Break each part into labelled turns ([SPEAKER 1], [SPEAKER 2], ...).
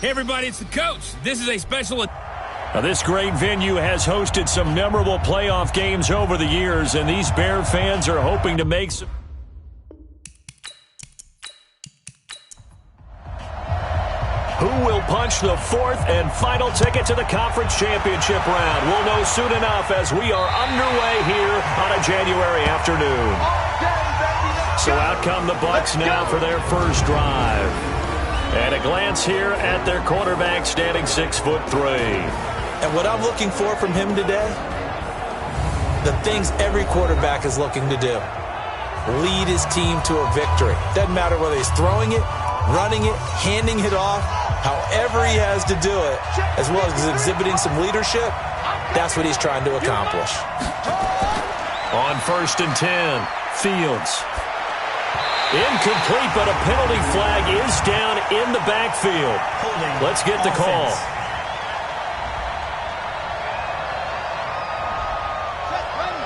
[SPEAKER 1] Hey, everybody, it's the coach. This is a special...
[SPEAKER 2] Now, this great venue has hosted some memorable playoff games over the years, and these Bear fans are hoping to make some... Who will punch the fourth and final ticket to the conference championship round? We'll know soon enough as we are underway here on a January afternoon. So out come the Bucs now for their first drive. And a glance here at their quarterback standing 6'3".
[SPEAKER 3] And what I'm looking for from him today, the things every quarterback is looking to do. Lead his team to a victory. Doesn't matter whether he's throwing it, running it, handing it off, however he has to do it, as well as exhibiting some leadership, that's what he's trying to accomplish.
[SPEAKER 2] On 1st and 10, Fields. Incomplete, but a penalty flag is down in the backfield. Let's get the call.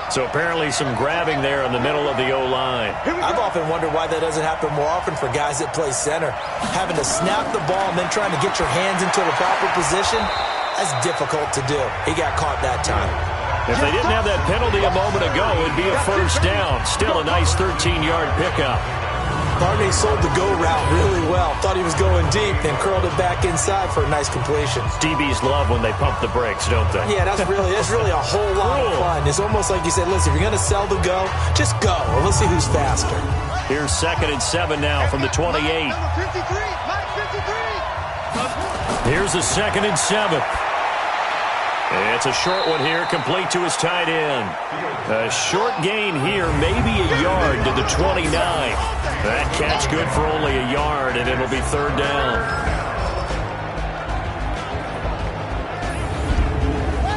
[SPEAKER 2] So apparently some grabbing there in the middle of the O-line.
[SPEAKER 3] I've often wondered why that doesn't happen more often for guys that play center. Having to snap the ball and then trying to get your hands into the proper position, that's difficult to do. He got caught that time.
[SPEAKER 2] If they didn't have that penalty a moment ago, it'd be a first down. Still a nice 13-yard pickup.
[SPEAKER 3] Barney sold the go route really well. Thought he was going deep, then curled it back inside for a nice completion.
[SPEAKER 2] DBs love when they pump the brakes, don't they?
[SPEAKER 3] Yeah, that's really a whole lot of fun. It's almost like you said, listen, if you're going to sell the go, just go. And we'll see who's faster.
[SPEAKER 2] Here's 2nd and 7 now from the 28. Here's a 2nd and 7. It's a short one here, complete to his tight end. A short gain here, maybe a yard to the 29. That catch good for only a yard, and it'll be 3rd down.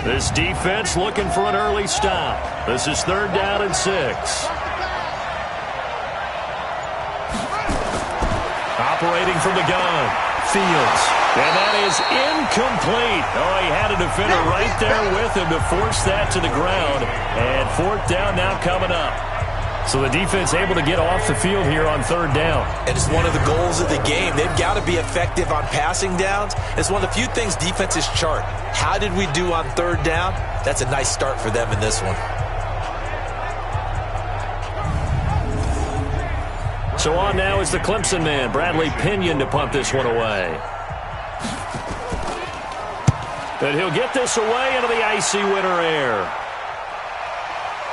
[SPEAKER 2] This defense looking for an early stop. This is 3rd down and 6. Operating from the gun, Fields. And that is incomplete. Oh, he had a defender right there with him to force that to the ground. And 4th down now coming up. So the defense able to get off the field here on 3rd down.
[SPEAKER 3] And it's one of the goals of the game. They've got to be effective on passing downs. It's one of the few things defenses chart. How did we do on 3rd down? That's a nice start for them in this one.
[SPEAKER 2] So on now is the Clemson man, Bradley Pinion, to punt this one away. And he'll get this away into the icy winter air.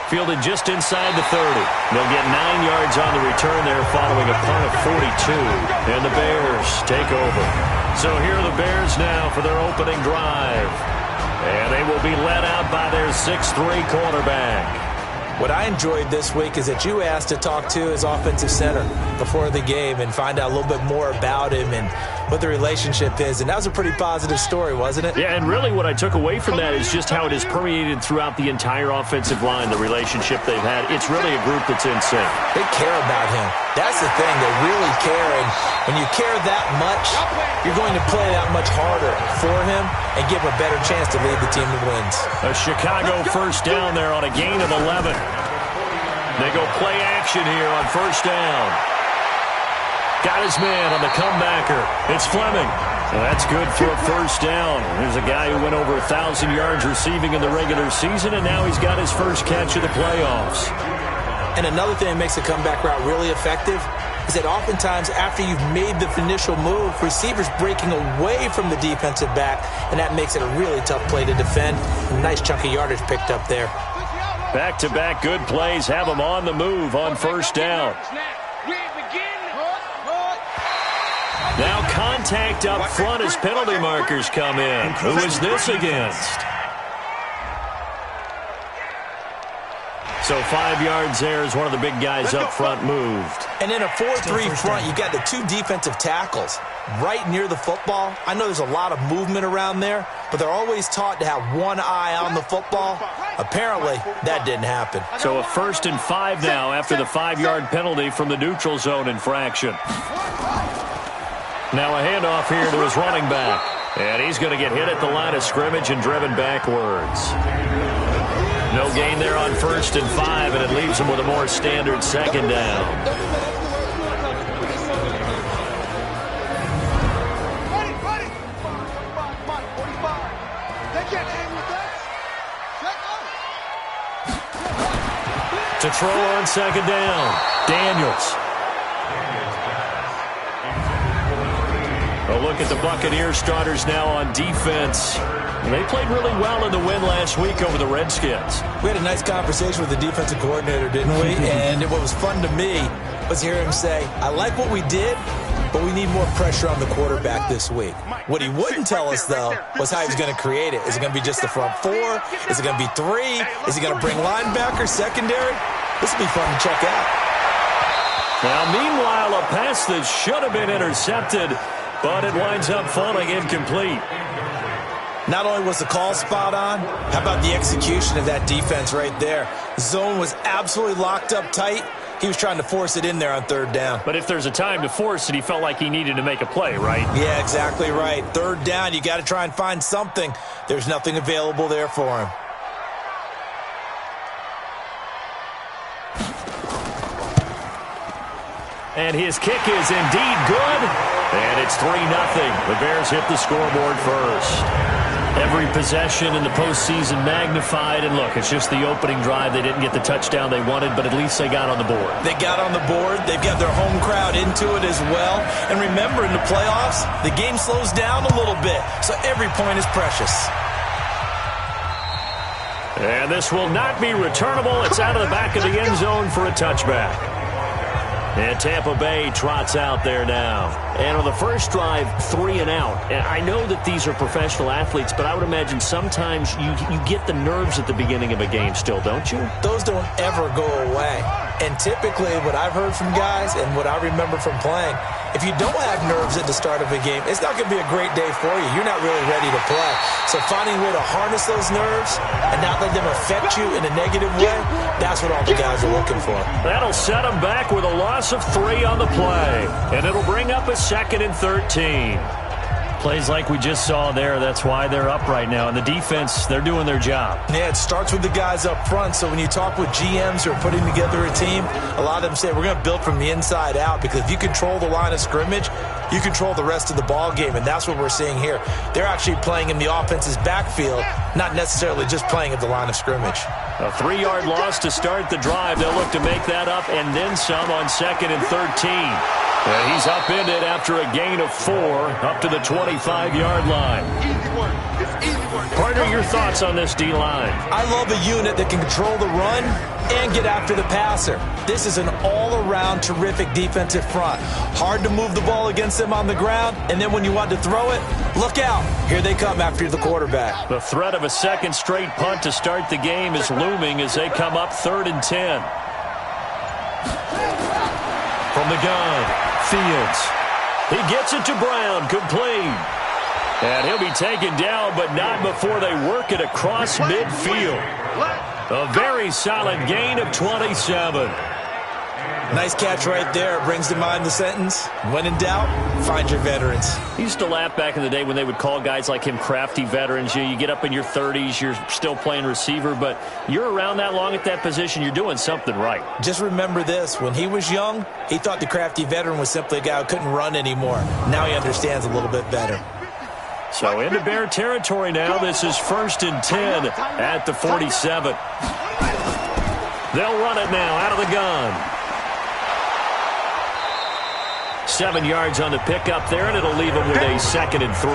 [SPEAKER 2] Fielded just inside the 30. They'll get 9 yards on the return there following a punt of 42. And the Bears take over. So here are the Bears now for their opening drive. And they will be led out by their 6'3" quarterback.
[SPEAKER 3] What I enjoyed this week is that you asked to talk to his offensive center before the game and find out a little bit more about him and what the relationship is. And that was a pretty positive story, wasn't it?
[SPEAKER 2] Yeah, and really what I took away from that is just how it has permeated throughout the entire offensive line, the relationship they've had. It's really a group that's in sync.
[SPEAKER 3] They care about him. That's the thing. They really care. And when you care that much, you're going to play that much harder for him and give him a better chance to lead the team to wins.
[SPEAKER 2] A Chicago first down there on a gain of 11. They go play action here on 1st down. Got his man on the comebacker. It's Fleming. Well, that's good for a 1st down. There's a guy who went over 1,000 yards receiving in the regular season, and now he's got his first catch of the playoffs.
[SPEAKER 3] And another thing that makes the comeback route really effective is that oftentimes after you've made the initial move, receivers breaking away from the defensive back, and that makes it a really tough play to defend. A nice chunk of yardage picked up there.
[SPEAKER 2] Back-to-back good plays have them on the move on 1st down. Now contact up front as penalty markers come in. Who is this against? So 5 yards there as one of the big guys up front moved.
[SPEAKER 3] And in a 4-3 front, you got the 2 defensive tackles right near the football. I know there's a lot of movement around there, but they're always taught to have one eye on the football. Apparently, that didn't happen.
[SPEAKER 2] So a 1st and 5 now after the 5-yard penalty from the neutral zone infraction. Now a handoff here to his running back. And he's going to get hit at the line of scrimmage and driven backwards. No gain there on 1st and 5, and it leaves him with a more standard 2nd down. To throw on second down, Daniels. A look at the Buccaneers starters now on defense. They played really well in the win last week over the Redskins.
[SPEAKER 3] We had a nice conversation with the defensive coordinator, didn't we? And what was fun to me was hear him say, I like what we did, but we need more pressure on the quarterback this week. What he wouldn't tell us, though, was how he was going to create it. Is it going to be just the front four? Is it going to be three? Is he going to bring linebackers, secondary? This will be fun to check out.
[SPEAKER 2] Now, meanwhile, a pass that should have been intercepted, but it winds up falling incomplete.
[SPEAKER 3] Not only was the call spot on, how about the execution of that defense right there? Zone was absolutely locked up tight. He was trying to force it in there on third down.
[SPEAKER 2] But if there's a time to force it, he felt like he needed to make a play, right?
[SPEAKER 3] Yeah, exactly right. Third down, you got to try and find something. There's nothing available there for him.
[SPEAKER 2] And his kick is indeed good. And it's 3-0. The Bears hit the scoreboard first. Every possession in the postseason magnified. And look, it's just the opening drive. They didn't get the touchdown they wanted, but at least they got on the board.
[SPEAKER 3] They got on the board. They've got their home crowd into it as well. And remember, in the playoffs, the game slows down a little bit. So every point is precious.
[SPEAKER 2] And this will not be returnable. It's out of the back of the end zone for a touchback. And Tampa Bay trots out there now. And on the first drive, 3 and out. And I know that these are professional athletes, but I would imagine sometimes you get the nerves at the beginning of a game still, don't you?
[SPEAKER 3] Those don't ever go away. And typically what I've heard from guys and what I remember from playing, if you don't have nerves at the start of a game, it's not going to be a great day for you. You're not really ready to play. So finding a way to harness those nerves and not let them affect you in a negative way, that's what all the guys are looking for.
[SPEAKER 2] That'll set them back with a loss of 3 on the play. And it'll bring up a 2nd and 13. Plays like we just saw there, that's why they're up right now. And the defense, they're doing their job.
[SPEAKER 3] Yeah, it starts with the guys up front. So when you talk with GMs who are putting together a team, a lot of them say we're going to build from the inside out, because if you control the line of scrimmage, you control the rest of the ball game, and that's what we're seeing here. They're actually playing in the offense's backfield, not necessarily just playing at the line of scrimmage.
[SPEAKER 2] A 3-yard loss to start the drive. They'll look to make that up and then some on 2nd and 13. And he's upended after a gain of 4 up to the 25-yard line. Partner, your thoughts on this D-line?
[SPEAKER 3] I love a unit that can control the run and get after the passer. This is an all-around terrific defensive front. Hard to move the ball against them on the ground, and then when you want to throw it, look out. Here they come after the quarterback.
[SPEAKER 2] The threat of a second straight punt to start the game is looming as they come up 3rd and 10. From the gun. Fields. He gets it to Brown, complete. And he'll be taken down, but not before they work it across midfield. A very solid gain of 27.
[SPEAKER 3] Nice catch right there. Brings to mind the sentence, when in doubt, find your veterans.
[SPEAKER 2] He used to laugh back in the day when they would call guys like him crafty veterans. You get up in your 30s, you're still playing receiver, but you're around that long at that position, you're doing something right.
[SPEAKER 3] Just remember this. When he was young, he thought the crafty veteran was simply a guy who couldn't run anymore. Now he understands a little bit better.
[SPEAKER 2] So into Bear territory now. This is 1st and 10 at the 47. They'll run it now out of the gun. 7 yards on the pickup there, and it'll leave him with a 2nd and 3.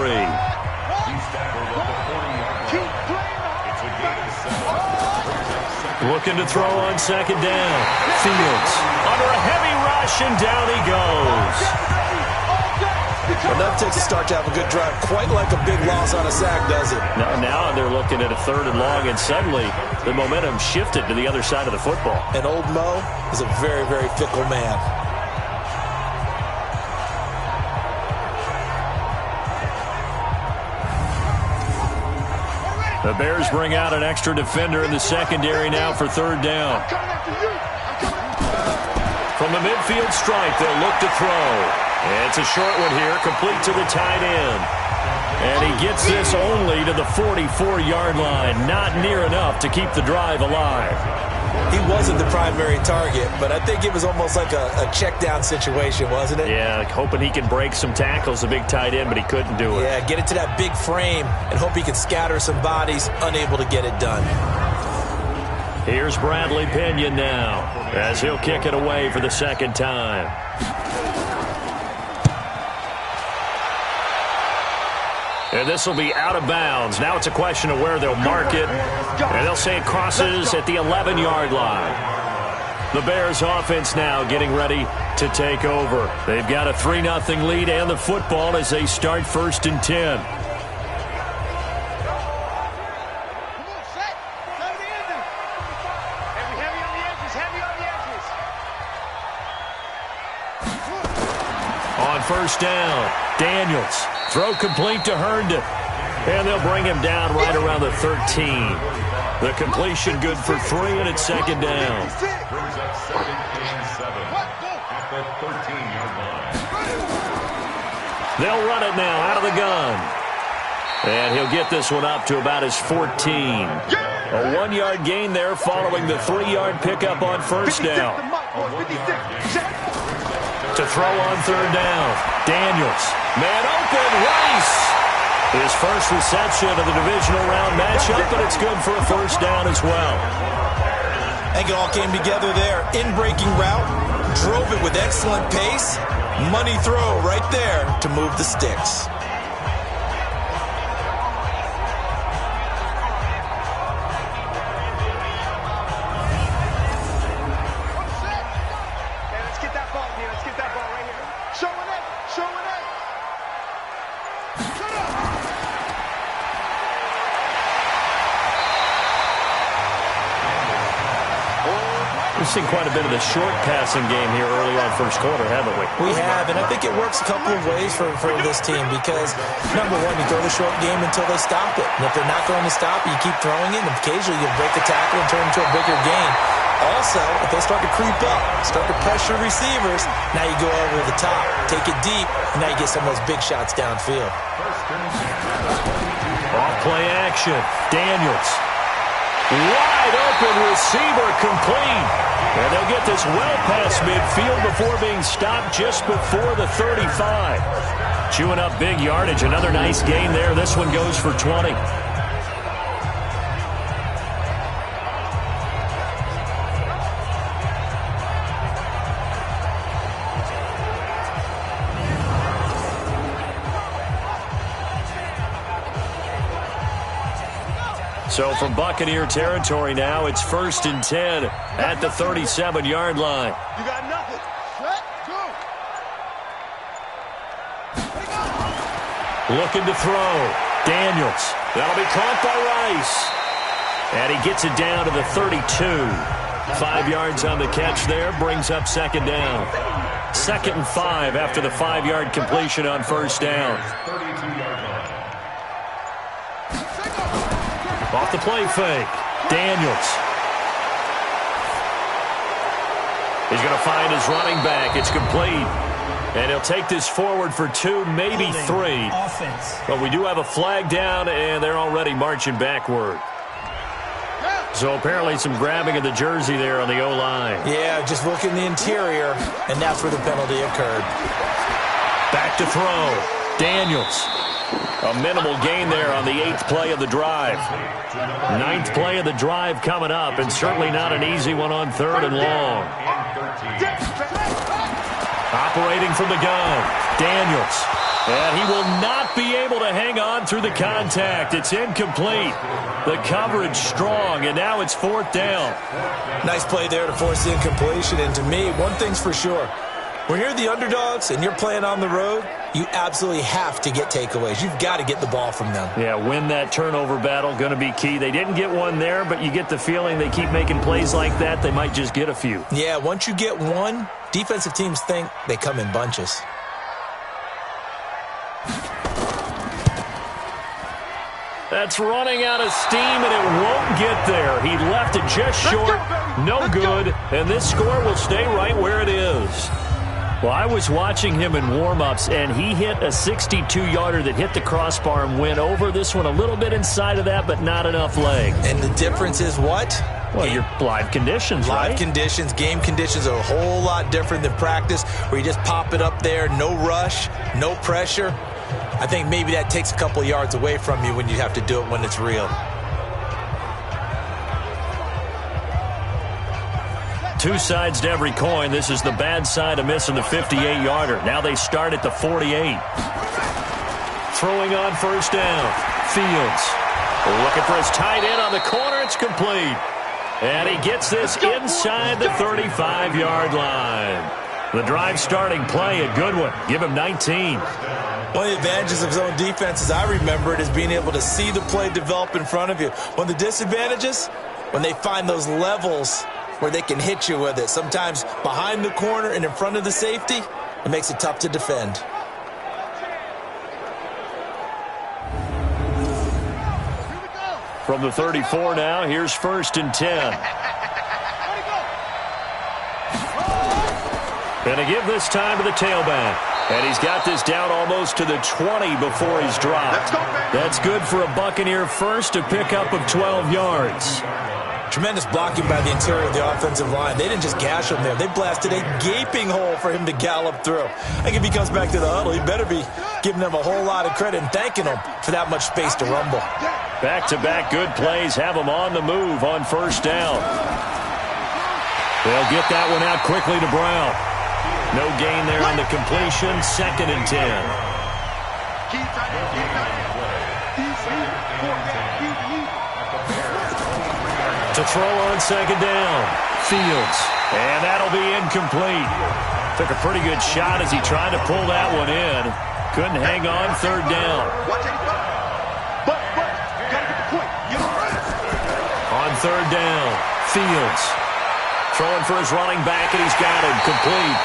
[SPEAKER 2] Looking to throw on 2nd down. Fields under a heavy rush, and down he goes.
[SPEAKER 3] Well, that takes a start to have a good drive. Quite like a big loss on a sack, does it?
[SPEAKER 2] Now they're looking at a 3rd and long, and suddenly the momentum shifted to the other side of the football.
[SPEAKER 3] And old Mo is a very, very fickle man.
[SPEAKER 2] The Bears bring out an extra defender in the secondary now for 3rd down. From the midfield stripe, they'll look to throw. It's a short one here, complete to the tight end. And he gets this only to the 44-yard line. Not near enough to keep the drive alive.
[SPEAKER 3] He wasn't the primary target, but I think it was almost like a check down situation, wasn't it?
[SPEAKER 2] Yeah, like hoping he can break some tackles, a big tight end, but he couldn't do it.
[SPEAKER 3] Yeah, get it to that big frame and hope he can scatter some bodies, unable to get it done.
[SPEAKER 2] Here's Bradley Pinion now as he'll kick it away for the second time. And this will be out of bounds. Now it's a question of where they'll mark it. And they'll say it crosses at the 11-yard line. The Bears offense now getting ready to take over. They've got a 3-0 lead and the football as they start 1st and 10. On 1st down, Daniels. Throw complete to Herndon. And they'll bring him down right around the 13. The completion good for 3, and it's 2nd down.
[SPEAKER 4] Brings up 2nd and 7 at the 13-yard line.
[SPEAKER 2] They'll run it now out of the gun. And he'll get this one up to about his 14. A 1-yard gain there following the 3-yard pickup on 1st down. To throw on 3rd down, Daniels. Man open, Rice. His first reception of the divisional round matchup, but it's good for a 1st down as well.
[SPEAKER 3] I think it all came together there. In-breaking route, drove it with excellent pace. Money throw right there to move the sticks.
[SPEAKER 2] We've seen quite a bit of the short passing game here early on 1st quarter, haven't we?
[SPEAKER 3] We have, and I think it works a couple of ways for this team because, number one, you throw the short game until they stop it. And if they're not going to stop it, you keep throwing it, and occasionally you break the tackle and turn it into a bigger gain. Also, if they start to creep up, start to pressure receivers, now you go over the top, take it deep, and now you get some of those big shots downfield.
[SPEAKER 2] Off play action, Daniels. Wide open receiver complete. And they'll get this well past midfield before being stopped just before the 35. Chewing up big yardage. Another nice gain there. This one goes for 20. So from Buccaneer territory now, it's 1st and 10 at the 37-yard line.
[SPEAKER 5] You got nothing. Set, go.
[SPEAKER 2] Looking to throw. Daniels. That'll be caught by Rice. And he gets it down to the 32. 5 yards on the catch there. Brings up 2nd down. 2nd and 5 after the 5-yard completion on 1st down.
[SPEAKER 4] 32-yard line.
[SPEAKER 2] Off the play fake. Daniels. He's going to find his running back. It's complete. And he'll take this forward for 2, maybe 3. But we do have a flag down, and they're already marching backward. So apparently some grabbing of the jersey there on the O-line.
[SPEAKER 3] Yeah, just look in the interior, and that's where the penalty occurred.
[SPEAKER 2] Back to throw. Daniels. A minimal gain there on the 8th play of the drive. 9th play of the drive coming up, and certainly not an easy one on 3rd and long. Operating from the gun, Daniels. And he will not be able to hang on through the contact. It's incomplete. The coverage strong, and now it's 4th down.
[SPEAKER 3] Nice play there to force the incompletion, and to me, one thing's for sure. When you're the underdogs and you're playing on the road, you absolutely have to get takeaways. You've got to get the ball from them.
[SPEAKER 2] Yeah, win that turnover battle, going to be key. They didn't get one there, but you get the feeling they keep making plays like that, they might just get a few.
[SPEAKER 3] Yeah, once you get one, defensive teams think they come in bunches.
[SPEAKER 2] That's running out of steam, and it won't get there. He left it just short, no good, and this score will stay right where it is. Well, I was watching him in warm-ups, and he hit a 62-yarder that hit the crossbar and went over. This one a little bit inside of that, but not enough leg.
[SPEAKER 3] And the difference is what?
[SPEAKER 2] Well, your live conditions, right?
[SPEAKER 3] Live conditions, game conditions are a whole lot different than practice, where you just pop it up there, no rush, no pressure. I think maybe that takes a couple yards away from you when you have to do it when it's real.
[SPEAKER 2] two sides to every coin. This is the bad side of missing the 58-yarder. Now they start at the 48. Throwing on first down. Fields looking for his tight end on the corner. It's complete. And he gets this inside the 35-yard line. The drive starting play, a good one. Give him 19.
[SPEAKER 3] One of the advantages of his own defense, as I remember it, is being able to see the play develop in front of you. One of the disadvantages, when they find those levels where they can hit you with it. Sometimes behind the corner and in front of the safety, it makes it tough to defend.
[SPEAKER 2] From the 34 now, here's 1st and 10. And to give this time to the tailback. And he's got this down almost to the 20 before he's dropped. That's good for a Buccaneer first to pick up of 12 yards.
[SPEAKER 3] Tremendous blocking by the interior of the offensive line. They didn't just gash him there. They blasted a gaping hole for him to gallop through. I think if he comes back to the huddle, he better be giving them a whole lot of credit and thanking them for that much space to rumble.
[SPEAKER 2] Back-to-back good plays have them on the move on first down. They'll get that one out quickly to Brown. No gain there on the completion. 2nd and 10. To throw on 2nd down. Fields. And that'll be incomplete. Took a pretty good shot as he tried to pull that one in. Couldn't hang on 3rd down. On 3rd down, Fields. Throwing for his running back, and he's got him complete.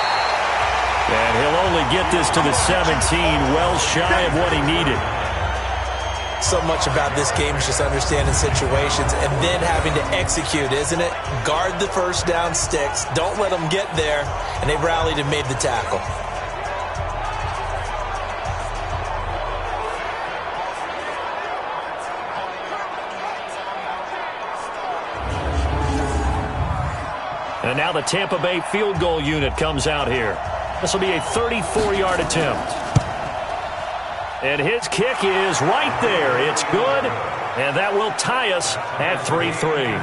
[SPEAKER 2] And he'll only get this to the 17, well shy of what he needed.
[SPEAKER 3] So much about this game is just understanding situations and then having to execute, isn't it? Guard the first down sticks. Don't let them get there. And they rallied and made the tackle.
[SPEAKER 2] And now the Tampa Bay field goal unit comes out here. This will be a 34-yard attempt. And his kick is right there. It's good, and that will tie us at 3-3.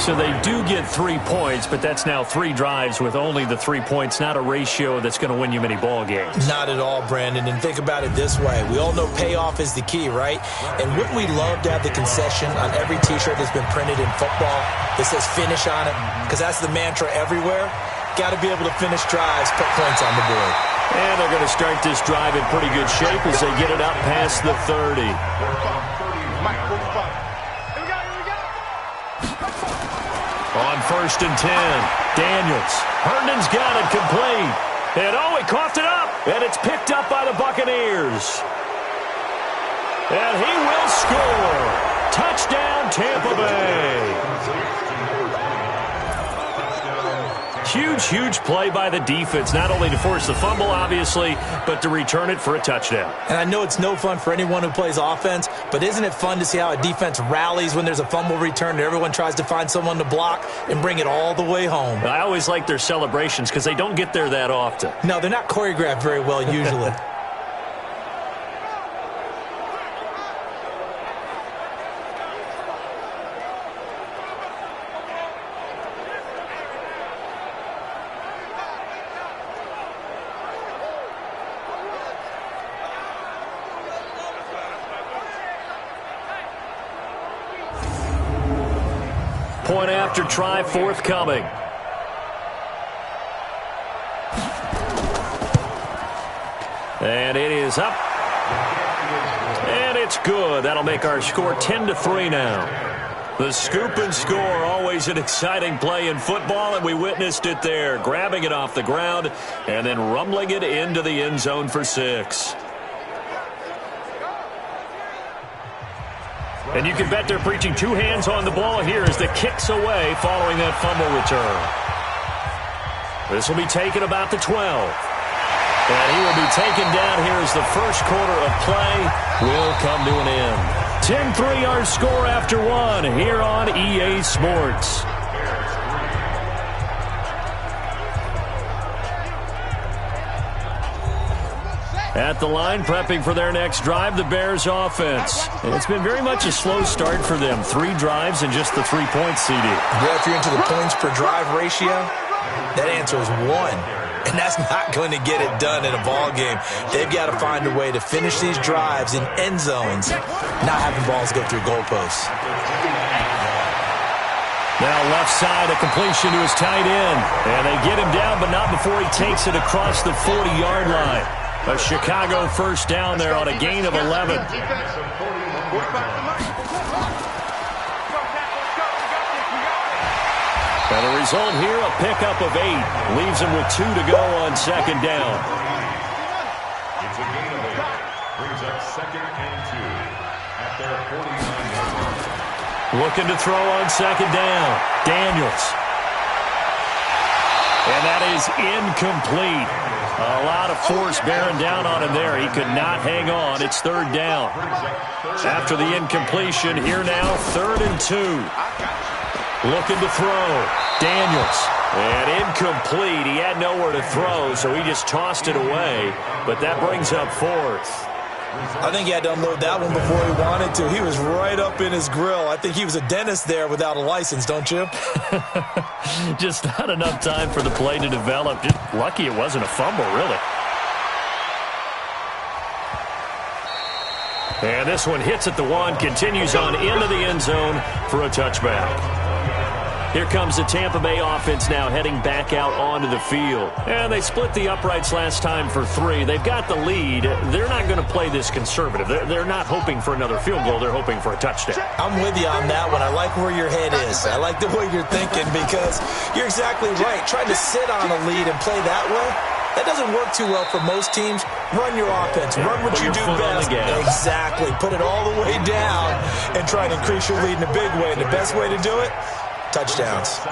[SPEAKER 2] So they do get 3 points, but that's now 3 drives with only the 3 points, not a ratio that's going to win you many ball games.
[SPEAKER 3] Not at all, Brandon. And think about it this way. We all know payoff is the key, right? And wouldn't we love to have the concession on every T-shirt that's been printed in football that says finish on it? Because that's the mantra everywhere. Got to be able to finish drives, put points on the board.
[SPEAKER 2] And they're going to start this drive in pretty good shape as they get it up past the 30. On 1st and 10, Daniels. Herndon's got it complete. And he coughed it up. And it's picked up by the Buccaneers. And he will score. Touchdown, Tampa Bay. Huge play by the defense, not only to force the fumble, obviously, but to return it for a touchdown.
[SPEAKER 3] And I know it's no fun for anyone who plays offense, but isn't it fun to see how a defense rallies when there's a fumble return and everyone tries to find someone to block and bring it all the way home?
[SPEAKER 2] I always like their celebrations because they don't get there that often.
[SPEAKER 3] No, they're not choreographed very well usually.
[SPEAKER 2] Point after try forthcoming. And it is up. And it's good. That'll make our score 10-3 now. The scoop and score, always an exciting play in football, and we witnessed it there. Grabbing it off the ground and then rumbling it into the end zone for 6. And you can bet they're preaching 2 hands on the ball here as the kick's away following that fumble return. This will be taken about the 12. And he will be taken down here as the first quarter of play will come to an end. 10-3 our score after 1 here on EA Sports. At the line, prepping for their next drive, the Bears offense. And it's been very much a slow start for them. 3 drives and just the 3 points, CD.
[SPEAKER 3] Yeah, if you're into the points per drive ratio, that answer is 1. And that's not going to get it done in a ball game. They've got to find a way to finish these drives in end zones, not having balls go through goalposts.
[SPEAKER 2] Now left side, a completion to his tight end. And they get him down, but not before he takes it across the 40-yard line. A Chicago first down there on a gain of 11. And the result here, a pickup of 8. Leaves him with 2 to go on second down.
[SPEAKER 4] It's a gain of 8. Brings up 2nd and 2 at their 49-yard line.
[SPEAKER 2] Looking to throw on second down. Daniels. And that is incomplete. A lot of force bearing down on him there. He could not hang on. It's 3rd down. After the incompletion, here now, 3rd and 2. Looking to throw. Daniels. And incomplete. He had nowhere to throw, so he just tossed it away. But that brings up 4th.
[SPEAKER 3] I think he had to unload that one before he wanted to. He was right up in his grill. I think he was a dentist there without a license, don't you?
[SPEAKER 2] Just not enough time for the play to develop. Just lucky it wasn't a fumble, really. And this one hits at the 1, continues on into the end zone for a touchback. Here comes the Tampa Bay offense now heading back out onto the field. And they split the uprights last time for 3. They've got the lead. They're not going to play this conservative. They're not hoping for another field goal. They're hoping for a touchdown.
[SPEAKER 3] I'm with you on that one. I like where your head is. I like the way you're thinking because you're exactly right. Trying to sit on a lead and play that way, that doesn't work too well for most teams. Run your offense. Run what you do best. Exactly. Put it all the way down and try and increase your lead in a big way. And the best way to do it, touchdowns.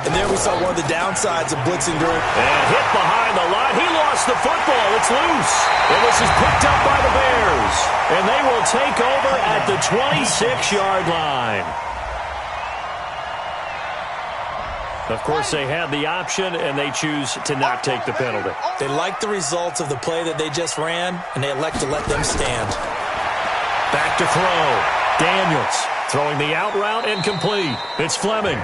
[SPEAKER 3] And there we saw one of the downsides of blitzing during.
[SPEAKER 2] And hit behind the line. He lost the football. It's loose. And this is picked up by the Bears. And they will take over at the 26-yard line. Of course, they had the option, and they choose to not take the penalty.
[SPEAKER 3] They like the results of the play that they just ran, and they elect to let them stand.
[SPEAKER 2] Back to throw. Daniels throwing the out route incomplete. It's Fleming.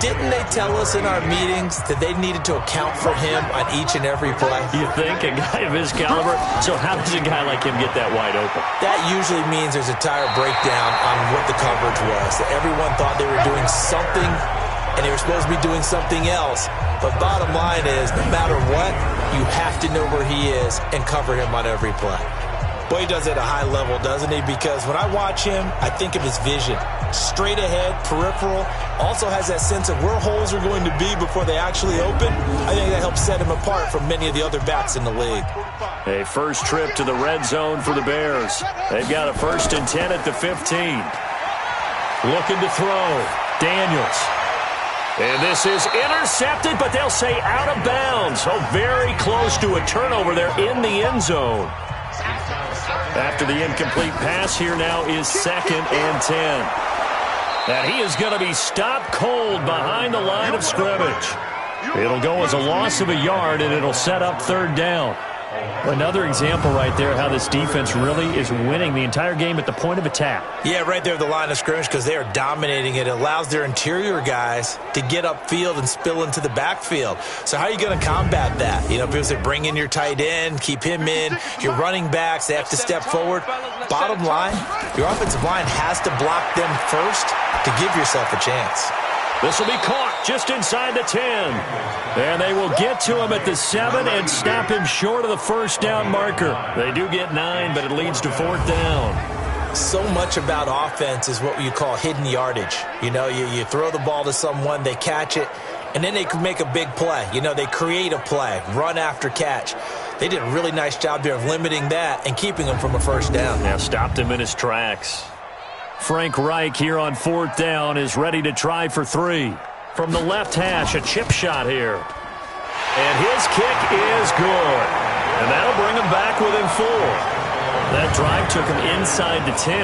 [SPEAKER 3] Didn't they tell us in our meetings that they needed to account for him on each and every play?
[SPEAKER 2] You think? A guy of his caliber? So how does a guy like him get that wide open?
[SPEAKER 3] That usually means there's a tire breakdown on what the coverage was. That everyone thought they were doing something, and they were supposed to be doing something else. But bottom line is, no matter what, you have to know where he is and cover him on every play. Boy, he does it at a high level, doesn't he? Because when I watch him, I think of his vision. Straight ahead, peripheral, also has that sense of where holes are going to be before they actually open. I think that helps set him apart from many of the other backs in the league.
[SPEAKER 2] A first trip to the red zone for the Bears. They've got a 1st and 10 at the 15. Looking to throw. Daniels. And this is intercepted, but they'll say out of bounds. Oh, very close to a turnover there in the end zone. After the incomplete pass, here now is 2nd and 10. And he is going to be stopped cold behind the line of scrimmage. It'll go as a loss of a yard, and it'll set up 3rd down. Another example right there how this defense really is winning the entire game at the point of attack.
[SPEAKER 3] Yeah, right there at the line of scrimmage because they are dominating it. It allows their interior guys to get upfield and spill into the backfield. So how are you going to combat that? You know, people say bring in your tight end, keep him in. Your running backs, they have to step forward. Bottom line, your offensive line has to block them first to give yourself a chance.
[SPEAKER 2] This will be caught just inside the 10. And they will get to him at the 7 and snap him short of the 1st down marker. They do get 9, but it leads to 4th down.
[SPEAKER 3] So much about offense is what you call hidden yardage. You know, you throw the ball to someone, they catch it, and then they can make a big play. You know, they create a play, run after catch. They did a really nice job there of limiting that and keeping him from a 1st down.
[SPEAKER 2] Yeah, stopped him in his tracks. Frank Reich here on 4th down is ready to try for 3. From the left hash, a chip shot here. And his kick is good. And that'll bring him back within 4. That drive took him inside the 10.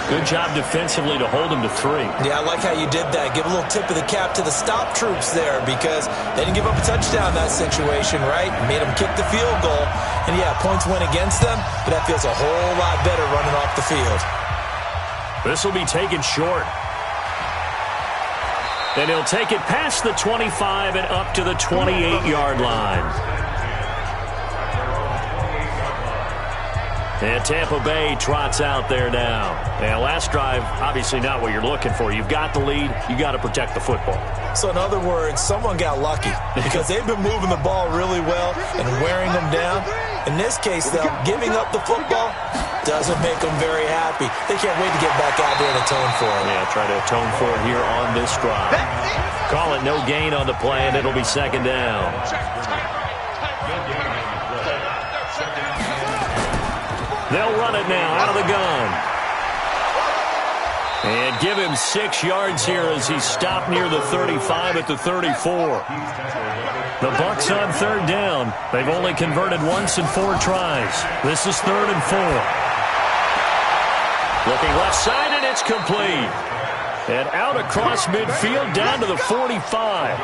[SPEAKER 2] Good job defensively to hold him to 3.
[SPEAKER 3] Yeah, I like how you did that. Give a little tip of the cap to the stop troops there because they didn't give up a touchdown in that situation, right? Made them kick the field goal. And, yeah, points went against them, but that feels a whole lot better running off the field.
[SPEAKER 2] This will be taken short. And he'll take it past the 25 and up to the 28-yard line. And Tampa Bay trots out there now. And last drive, obviously not what you're looking for. You've got the lead. You got to protect the football.
[SPEAKER 3] So in other words, someone got lucky because they've been moving the ball really well and wearing them down. In this case, though, giving up the football doesn't make them very happy. They can't wait to get back out there and atone for it.
[SPEAKER 2] Yeah, try to atone for it here on this drive. Call it no gain on the play, and it'll be second down. They'll run it now out of the gun. And give him 6 yards here as he's stopped near the 35 at the 34. The Bucs on third down. They've only converted once in 4 tries. This is 3rd and 4. Looking left side, and it's complete. And out across midfield down to the 45.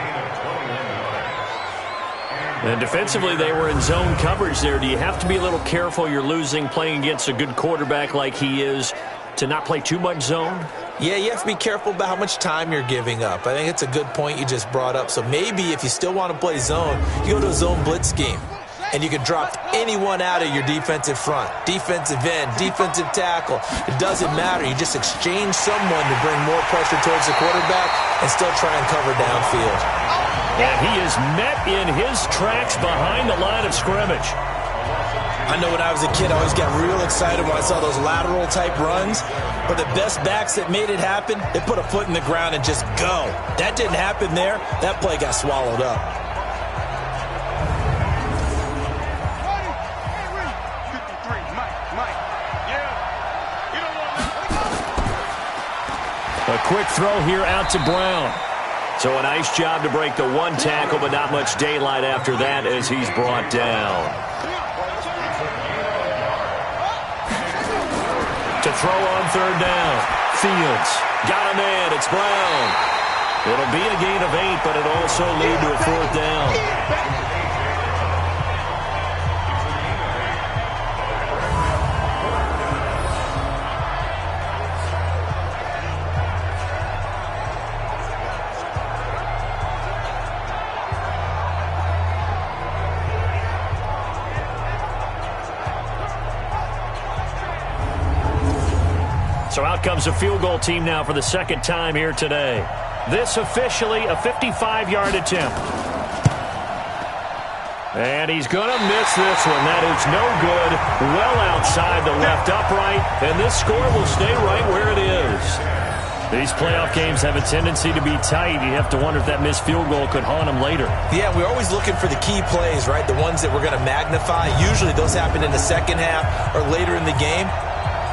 [SPEAKER 2] And defensively, they were in zone coverage there. Do you have to be a little careful? You're losing playing against a good quarterback like he is to not play too much zone?
[SPEAKER 3] Yeah, you have to be careful about how much time you're giving up. I think it's a good point you just brought up. So maybe if you still want to play zone, you go to a zone blitz scheme. And you can drop anyone out of your defensive front. Defensive end, defensive tackle. It doesn't matter. You just exchange someone to bring more pressure towards the quarterback and still try and cover downfield.
[SPEAKER 2] And he is met in his tracks behind the line of scrimmage.
[SPEAKER 3] I know when I was a kid, I always got real excited when I saw those lateral type runs. But the best backs that made it happen, they put a foot in the ground and just go. That didn't happen there. That play got swallowed up.
[SPEAKER 2] A quick throw here out to Brown. So a nice job to break the 1 tackle, but not much daylight after that as he's brought down. To throw on third down. Fields got a man. It's Brown. It'll be a gain of 8, but it'll also lead to a 4th down. So out comes a field goal team now for the 2nd time here today. This officially a 55-yard attempt. And he's going to miss this one. That is no good. Well outside the left upright. And this score will stay right where it is. These playoff games have a tendency to be tight. You have to wonder if that missed field goal could haunt them later.
[SPEAKER 3] Yeah, we're always looking for the key plays, right? The ones that we're going to magnify. Usually those happen in the second half or later in the game.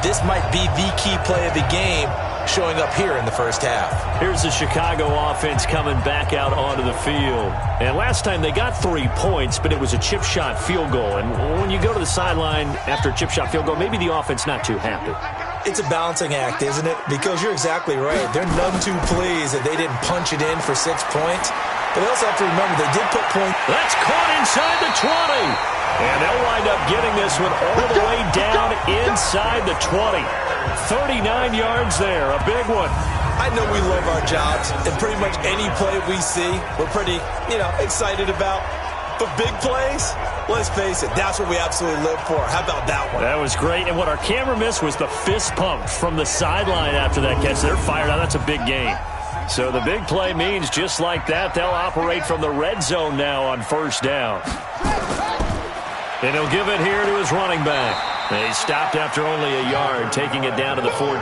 [SPEAKER 3] This might be the key play of the game showing up here in the first half.
[SPEAKER 2] Here's the Chicago offense coming back out onto the field. And last time they got 3 points, but it was a chip shot field goal. And when you go to the sideline after a chip shot field goal, maybe the offense not too happy.
[SPEAKER 3] It's a balancing act, isn't it? Because you're exactly right. They're none too pleased that they didn't punch it in for 6 points. But they also have to remember they did put points.
[SPEAKER 2] That's caught inside the 20. And they'll wind up getting this one all the way down inside the 20. 39 yards there, a big one.
[SPEAKER 3] I know we love our jobs, and pretty much any play we see, we're pretty, excited about. But big plays, let's face it, that's what we absolutely live for. How about that one?
[SPEAKER 2] That was great, and what our camera missed was the fist pump from the sideline after that catch. They're fired out. That's a big game. So the big play means just like that, they'll operate from the red zone now on 1st down. And he'll give it here to his running back. He stopped after only a yard, taking it down to the 14.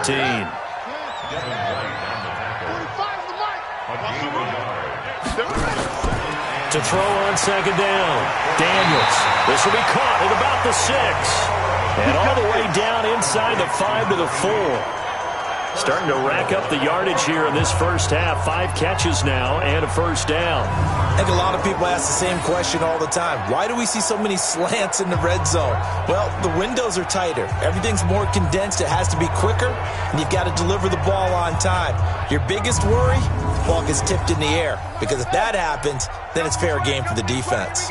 [SPEAKER 2] To throw on 2nd down. Daniels. This will be caught at about the 6. And all the way down inside the 5 to the 4. Starting to rack up the yardage here in this first half. 5 catches now and a first down.
[SPEAKER 3] I think a lot of people ask the same question all the time. Why do we see so many slants in the red zone? Well, the windows are tighter. Everything's more condensed. It has to be quicker, and you've got to deliver the ball on time. Your biggest worry, the ball gets tipped in the air, because if that happens, then it's fair game for the defense.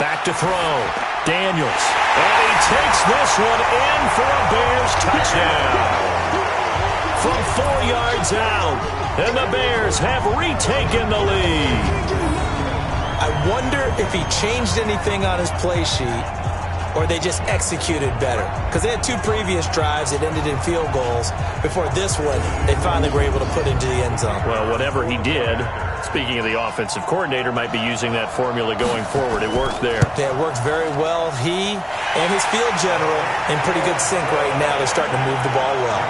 [SPEAKER 2] Back to throw. Daniels. And he takes this one in for a Bears touchdown. From 4 yards out. And the Bears have retaken the lead.
[SPEAKER 3] I wonder if he changed anything on his play sheet or they just executed better. Because they had 2 previous drives that ended in field goals. Before this one, they finally were able to put into the end zone.
[SPEAKER 2] Well, whatever he did, speaking of the offensive coordinator, might be using that formula going forward. It worked there.
[SPEAKER 3] Yeah, it worked very well. He and his field general in pretty good sync right now. They're starting to move the ball well.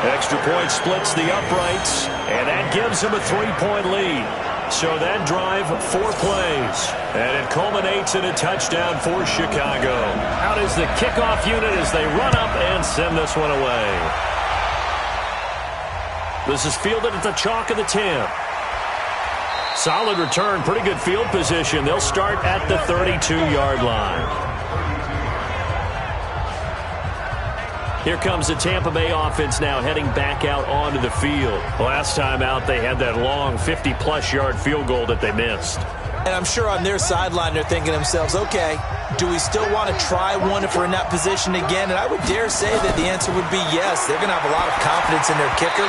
[SPEAKER 2] Extra point splits the uprights, and that gives him a 3-point lead. So that drive, 4 plays, and it culminates in a touchdown for Chicago. Out is the kickoff unit as they run up and send this one away. This is fielded at the chalk of the 10. Solid return, pretty good field position. They'll start at the 32-yard line. Here comes the Tampa Bay offense now heading back out onto the field. Last time out, they had that long 50-plus yard field goal that they missed.
[SPEAKER 3] And I'm sure on their sideline they're thinking to themselves, okay, do we still want to try one if we're in that position again? And I would dare say that the answer would be yes. They're going to have a lot of confidence in their kicker.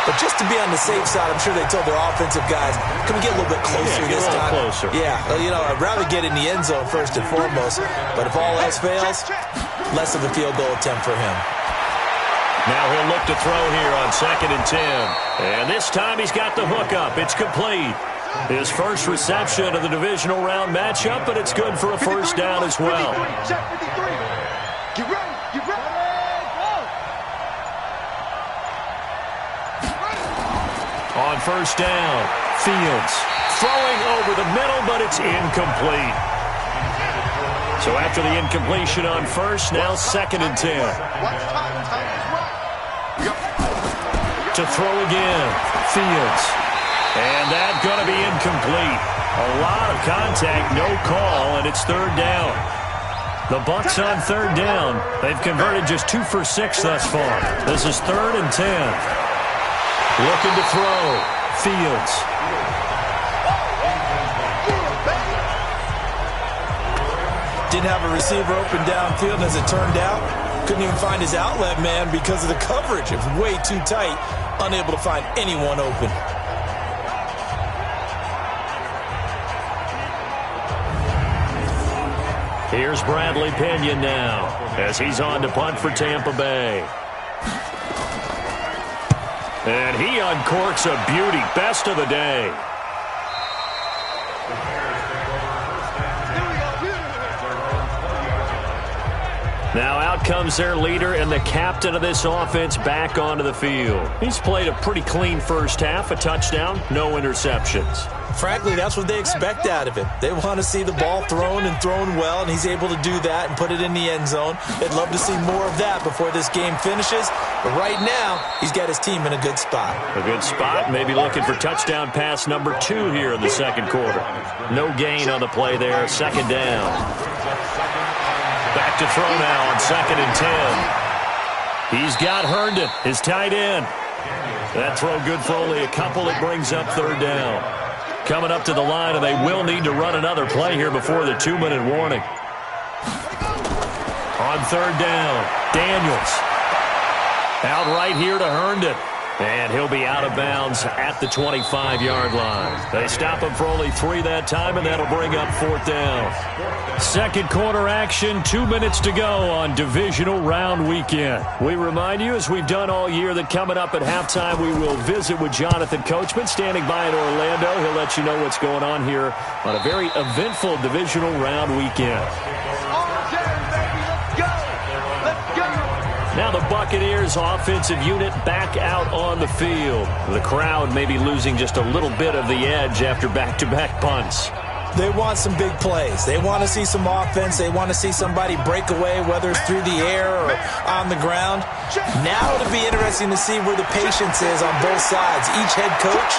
[SPEAKER 3] But just to be on the safe side, I'm sure they told their offensive guys, can we get a little bit closer this time?
[SPEAKER 2] Closer.
[SPEAKER 3] Yeah, you know, I'd rather get in the end zone first and foremost. But if all else fails, less of a field goal attempt for him.
[SPEAKER 2] Now he'll look to throw here on 2nd and 10. And this time he's got the hook up. It's complete. His first reception of the divisional round matchup, but it's good for a first down as well.
[SPEAKER 5] Get ready.
[SPEAKER 2] On first down, Fields throwing over the middle, but it's incomplete. So after the incompletion on first, now 2nd and 10. To throw again, Fields. And that's going to be incomplete. A lot of contact, no call, and it's 3rd down. The Bucs on 3rd down. They've converted just 2 for 6 thus far. This is 3rd and 10. Looking to throw. Fields.
[SPEAKER 3] Didn't have a receiver open downfield, as it turned out. Couldn't even find his outlet man because of the coverage. It was way too tight. Unable to find anyone open.
[SPEAKER 2] Here's Bradley Pinion now as he's on to punt for Tampa Bay. And he uncorks a beauty. Best of the day. Now out comes their leader and the captain of this offense back onto the field. He's played a pretty clean first half, a touchdown, no interceptions.
[SPEAKER 3] Frankly, that's what they expect out of him. They want to see the ball thrown and thrown well, and he's able to do that and put it in the end zone. They'd love to see more of that before this game finishes. But right now, he's got his team in a good spot.
[SPEAKER 2] A good spot, maybe looking for touchdown pass number 2 here in the second quarter. No gain on the play there, 2nd down. Back to throw now on 2nd and 10. He's got Herndon, his tight end. That throw good for only a couple. It brings up 3rd down. Coming up to the line, and they will need to run another play here before the 2-minute warning. On 3rd down, Daniels. Out right here to Herndon. And he'll be out of bounds at the 25-yard line. They stop him for only 3 that time, and that'll bring up 4th down. Second quarter action, 2 minutes to go on divisional round weekend. We remind you, as we've done all year, that coming up at halftime, we will visit with Jonathan Coachman, standing by in Orlando. He'll let you know what's going on here on a very eventful divisional round weekend. Now the Buccaneers offensive unit back out on the field. The crowd may be losing just a little bit of the edge after back-to-back punts.
[SPEAKER 3] They want some big plays. They want to see some offense. They want to see somebody break away, whether it's through the air or on the ground. Now it'll be interesting to see where the patience is on both sides. Each head coach,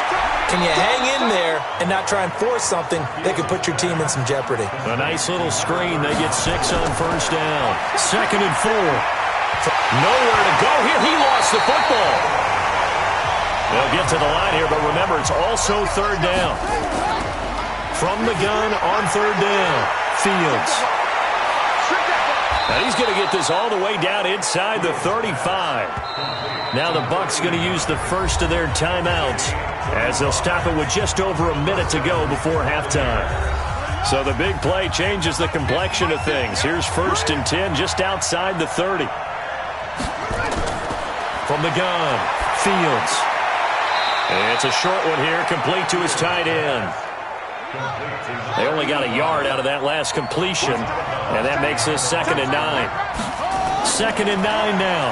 [SPEAKER 3] can you hang in there and not try and force something that could put your team in some jeopardy?
[SPEAKER 2] A nice little screen. They get 6 on first down. 2nd and 4. Nowhere to go here. He lost the football. They'll get to the line here, but remember, it's also 3rd down. From the gun on 3rd down, Fields. And he's going to get this all the way down inside the 35. Now the Bucs going to use the first of their timeouts as they'll stop it with just over a minute to go before halftime. So the big play changes the complexion of things. Here's 1st and 10 just outside the 30. From the gun, Fields. It's a short one here, complete to his tight end. They only got a yard out of that last completion, and that makes this 2nd and 9. 2nd and 9 now.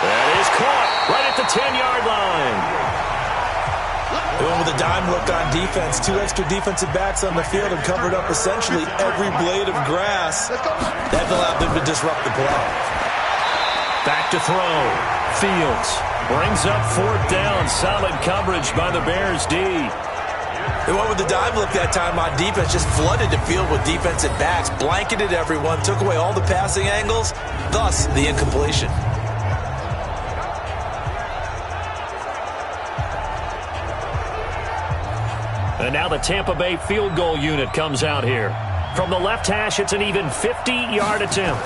[SPEAKER 2] That is caught right at the 10-yard line.
[SPEAKER 3] Going with a dime look on defense. 2 extra defensive backs on the field and covered up essentially every blade of grass. That allowed them to disrupt the play.
[SPEAKER 2] Back to throw. Fields brings up 4th down. Solid coverage by the Bears D.
[SPEAKER 3] They went with the dime look that time on defense. Just flooded the field with defensive backs. Blanketed everyone. Took away all the passing angles. Thus, the incompletion.
[SPEAKER 2] And now the Tampa Bay field goal unit comes out here. From the left hash, it's an even 50-yard attempt.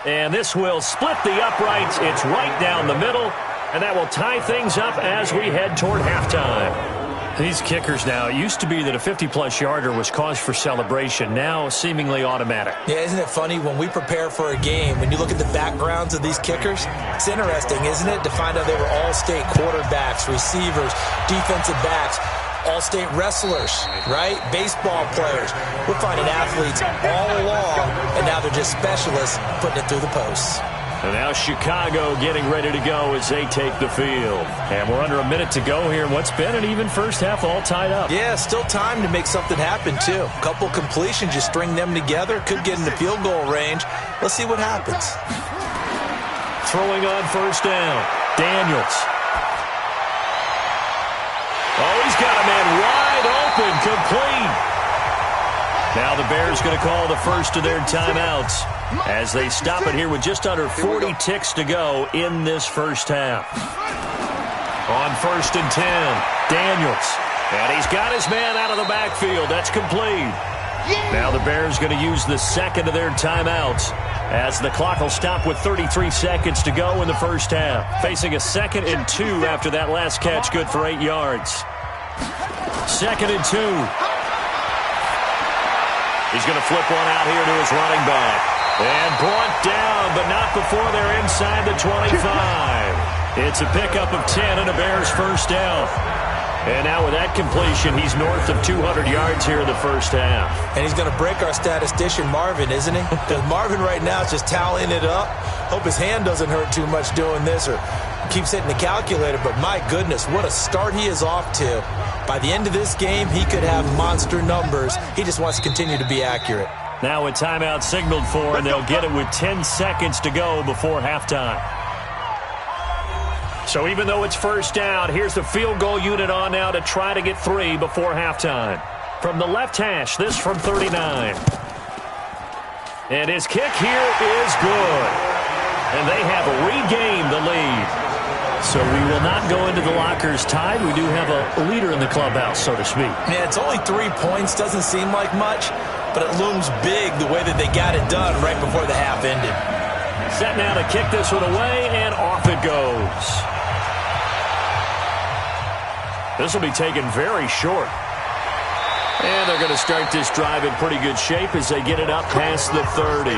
[SPEAKER 2] And this will split the uprights. It's right down the middle. And that will tie things up as we head toward halftime. These kickers now, it used to be that a 50-plus yarder was cause for celebration. Now seemingly automatic.
[SPEAKER 3] Yeah, isn't it funny when we prepare for a game, when you look at the backgrounds of these kickers, it's interesting, isn't it, to find out they were all-state quarterbacks, receivers, defensive backs, all-state wrestlers, right? Baseball players. We're finding athletes all along, and now they're just specialists putting it through the posts.
[SPEAKER 2] And now Chicago getting ready to go as they take the field. And we're under a minute to go here in what's been an even first half, all tied up.
[SPEAKER 3] Yeah, still time to make something happen, too. A couple completions, just string them together. Could get in the field goal range. Let's see what happens.
[SPEAKER 2] Throwing on 1st down. Daniels. Oh, he's got a man wide open, complete. Now the Bears going to call the first of their timeouts as they stop it here with just under 40 ticks to go in this first half. On 1st and 10, Daniels. And he's got his man out of the backfield. That's complete. Now the Bears going to use the second of their timeouts as the clock will stop with 33 seconds to go in the first half. Facing a 2nd and 2 after that last catch, good for 8 yards. 2nd and 2. He's going to flip one out here to his running back. And brought down, but not before they're inside the 25. It's a pickup of 10 and a Bears first down. And now with that completion, he's north of 200 yards here in the first half.
[SPEAKER 3] And he's going to break our statistician, Marvin, isn't he? Because Marvin right now is just tallying it up. Hope his hand doesn't hurt too much doing this or keeps hitting the calculator. But my goodness, what a start he is off to. By the end of this game, he could have monster numbers. He just wants to continue to be accurate.
[SPEAKER 2] Now a timeout signaled for, and they'll get it with 10 seconds to go before halftime. So even though it's first down, here's the field goal unit on now to try to get 3 before halftime. From the left hash, this from 39. And his kick here is good. And they have regained the lead. So we will not go into the lockers tied. We do have a leader in the clubhouse, so to speak.
[SPEAKER 3] Yeah, it's only 3 points. Doesn't seem like much, but it looms big the way that they got it done right before the half ended.
[SPEAKER 2] Set now to kick this one away, and off it goes. This will be taken very short. And they're going to start this drive in pretty good shape as they get it up past the 30.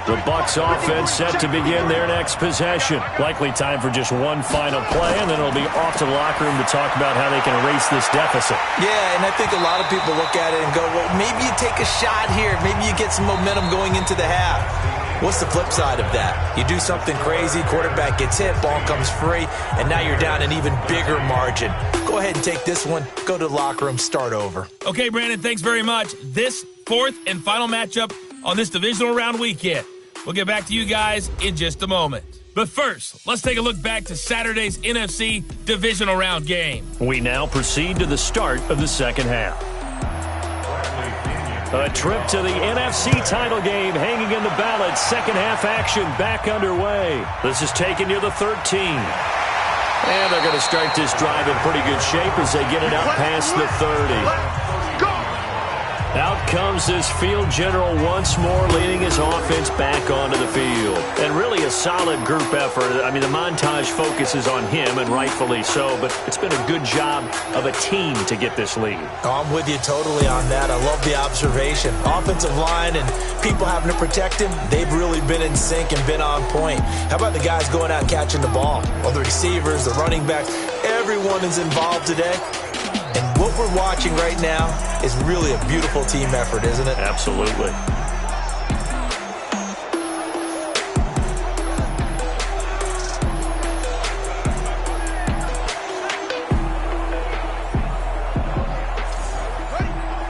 [SPEAKER 2] The Bucs offense set to begin their next possession. Likely time for just one final play, and then it'll be off to the locker room to talk about how they can erase this deficit.
[SPEAKER 3] Yeah, and I think a lot of people look at it and go, well, maybe you take a shot here. Maybe you get some momentum going into the half. What's the flip side of that? You do something crazy, quarterback gets hit, ball comes free, and now you're down an even bigger margin. Go ahead and take this one, go to the locker room, start over.
[SPEAKER 1] Okay, Brandon, thanks very much. This fourth and final matchup on this divisional round weekend. We'll get back to you guys in just a moment. But first, let's take a look back to Saturday's NFC divisional round game.
[SPEAKER 2] We now proceed to the start of the second half. A trip to the NFC title game hanging in the balance. Second half action back underway. This is taking you to 13. And they're going to start this drive in pretty good shape as they get it out past the 30. Out comes this field general once more, leading his offense back onto the field. And really a solid group effort. I mean, the montage focuses on him, and rightfully so, but it's been a good job of a team to get this lead.
[SPEAKER 3] Oh, I'm with you totally on that. I love the observation. Offensive line and people having to protect him, they've really been in sync and been on point. How about the guys going out catching the ball? Well, the receivers, the running backs, everyone is involved today. And what we're watching right now is really a beautiful team effort, isn't it?
[SPEAKER 2] Absolutely.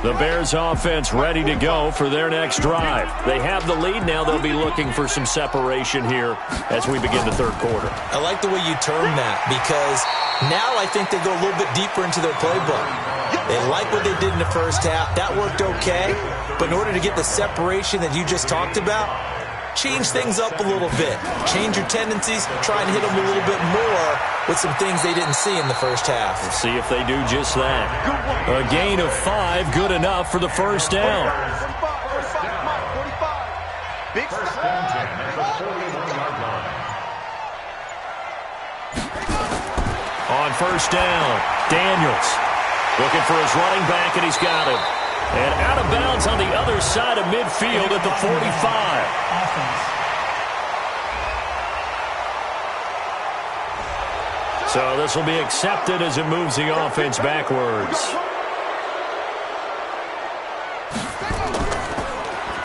[SPEAKER 2] The Bears offense ready to go for their next drive. They have the lead now. They'll be looking for some separation here as we begin the third quarter.
[SPEAKER 3] I like the way you term that, because now I think they go a little bit deeper into their playbook. They like what they did in the first half. That worked okay. But in order to get the separation that you just talked about, change things up a little bit. Change your tendencies. Try and hit them a little bit more with some things they didn't see in the first half.
[SPEAKER 2] Let's see if they do just that. A gain of 5, good enough for the first down. On first down, Daniels looking for his running back, and he's got him. And out of bounds on the other side of midfield at the 45. So this will be accepted as it moves the offense backwards.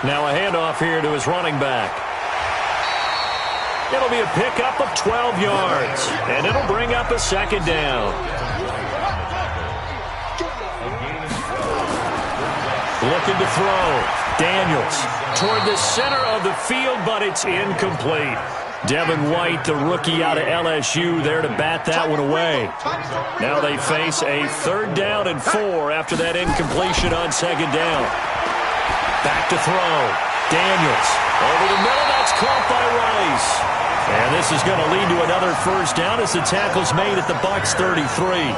[SPEAKER 2] Now a handoff here to his running back. It'll be a pickup of 12 yards, and it'll bring up a second down. Looking to throw. Daniels toward the center of the field, but it's incomplete. Devin White, the rookie out of LSU, there to bat that one away. Now they face a 3rd down and 4 after that incompletion on 2nd down. Back to throw. Daniels over the middle. That's caught by Rice. And this is going to lead to another first down as the tackle's made at the Bucs 33.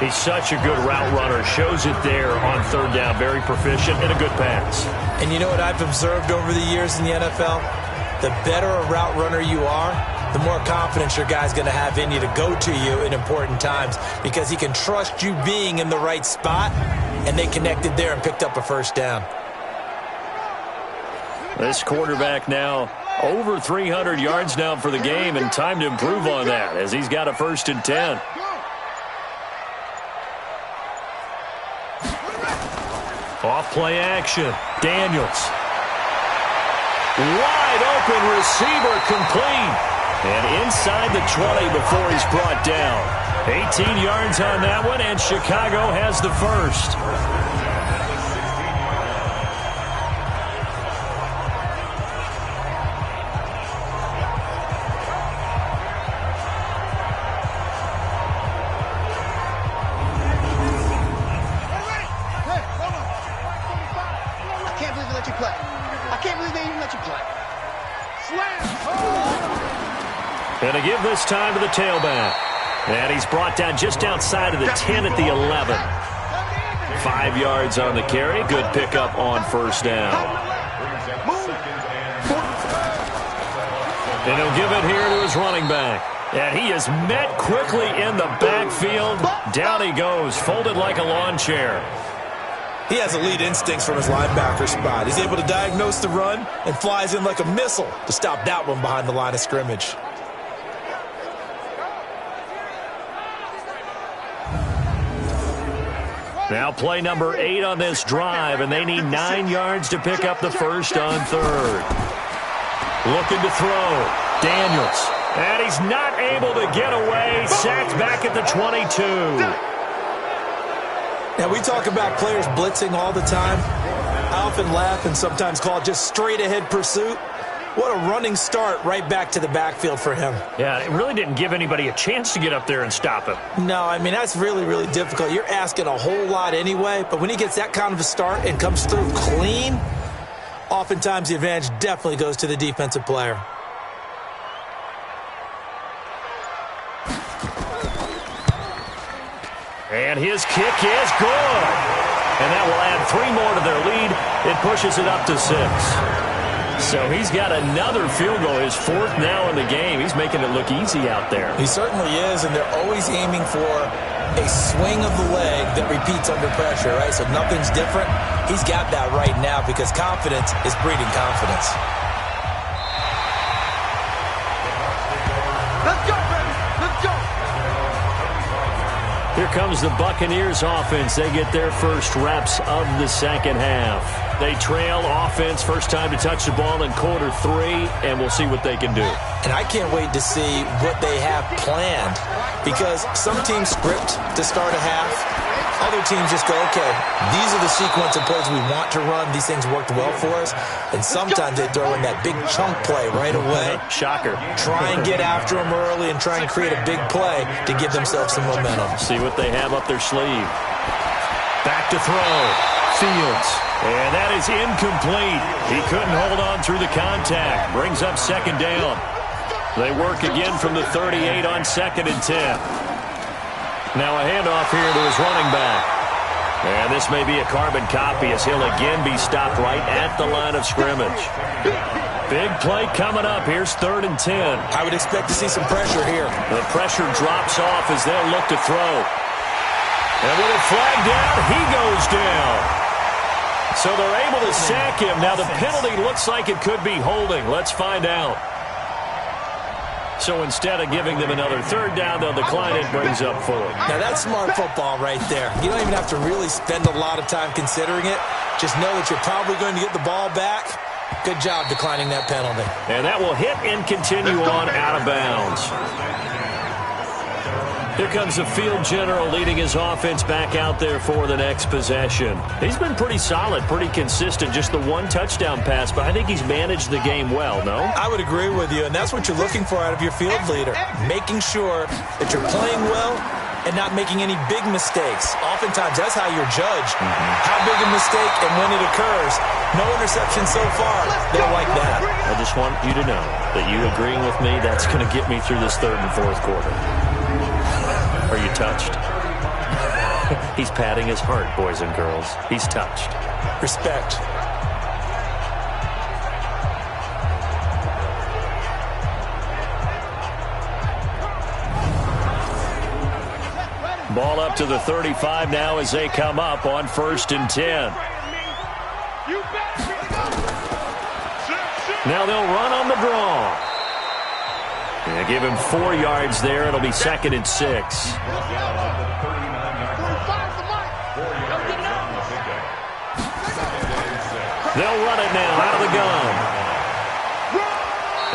[SPEAKER 2] He's such a good route runner. Shows it there on 3rd down. Very proficient and a good pass.
[SPEAKER 3] And you know what I've observed over the years in the NFL? The better a route runner you are, the more confidence your guy's going to have in you to go to you in important times, because he can trust you being in the right spot, and they connected there and picked up a first down.
[SPEAKER 2] This quarterback now over 300 yards now for the game, and time to improve on that as he's got a 1st and 10. Off play action. Daniels. Wide open receiver, complete. And inside the 20 before he's brought down. 18 yards on that one, and Chicago has the first. And to give this time to the tailback. And he's brought down just outside of the 10 at the 11. 5 yards on the carry. Good pickup on 1st down. And he'll give it here to his running back. And he is met quickly in the backfield. Down he goes, folded like a lawn chair.
[SPEAKER 3] He has elite instincts from his linebacker spot. He's able to diagnose the run and flies in like a missile to stop that one behind the line of scrimmage.
[SPEAKER 2] Now play number 8 on this drive, and they need 9 yards to pick up the first on 3rd. Looking to throw. Daniels. And he's not able to get away. Sacked back at the 22.
[SPEAKER 3] Now, we talk about players blitzing all the time. I often laugh and sometimes call it just straight-ahead pursuit. What a running start right back to the backfield for him.
[SPEAKER 2] Yeah, it really didn't give anybody a chance to get up there and stop him.
[SPEAKER 3] No, I mean, that's really, really difficult. You're asking a whole lot anyway, but when he gets that kind of a start and comes through clean, oftentimes the advantage definitely goes to the defensive player.
[SPEAKER 2] And his kick is good. And that will add 3 more to their lead. It pushes it up to 6. So he's got another field goal, his 4th now in the game. He's making it look easy out there.
[SPEAKER 3] He certainly is, and they're always aiming for a swing of the leg that repeats under pressure, right? So nothing's different. He's got that right now because confidence is breeding confidence.
[SPEAKER 5] Let's go, baby. Let's go.
[SPEAKER 2] Here comes the Buccaneers offense. They get their first reps of the second half. They trail offense, first time to touch the ball in quarter 3, and we'll see what they can do.
[SPEAKER 3] And I can't wait to see what they have planned because some teams script to start a half. Other teams just go, okay, these are the sequence of plays we want to run. These things worked well for us. And sometimes they throw in that big chunk play right away.
[SPEAKER 2] Shocker.
[SPEAKER 3] Try and get after them early and try and create a big play to give themselves some momentum.
[SPEAKER 2] See what they have up their sleeve. Back to throw. Fields. And that is incomplete. He couldn't hold on through the contact. Brings up second down. They work again from the 38 on 2nd and 10. Now a handoff here to his running back. And this may be a carbon copy as he'll again be stopped right at the line of scrimmage. Big play coming up. Here's 3rd and 10.
[SPEAKER 3] I would expect to see some pressure here.
[SPEAKER 2] The pressure drops off as they'll look to throw. And with a flag down, he goes down. So they're able to sack him. Now the penalty looks like it could be holding. Let's find out. So instead of giving them another 3rd down, they'll decline it, brings up 4.
[SPEAKER 3] Now that's smart football right there. You don't even have to really spend a lot of time considering it. Just know that you're probably going to get the ball back. Good job declining that penalty.
[SPEAKER 2] And that will hit and continue on out of bounds. Here comes the field general leading his offense back out there for the next possession. He's been pretty solid, pretty consistent, just the 1 touchdown pass, but I think he's managed the game well, no? I
[SPEAKER 3] would agree with you, and that's what you're looking for out of your field leader, making sure that you're playing well and not making any big mistakes. Oftentimes, that's how you're judged. How big a mistake and when it occurs. No interception so far. They don't like that.
[SPEAKER 2] I just want you to know that you agreeing with me, that's going to get me through this 3rd and 4th quarter. Are you touched? He's patting his heart, boys and girls. He's touched.
[SPEAKER 3] Respect.
[SPEAKER 2] Ball up to the 35 now as they come up on 1st and 10. Now they'll run on the draw. Yeah, give him 4 yards there. It'll be 2nd and 6. They'll run it now out of the gun.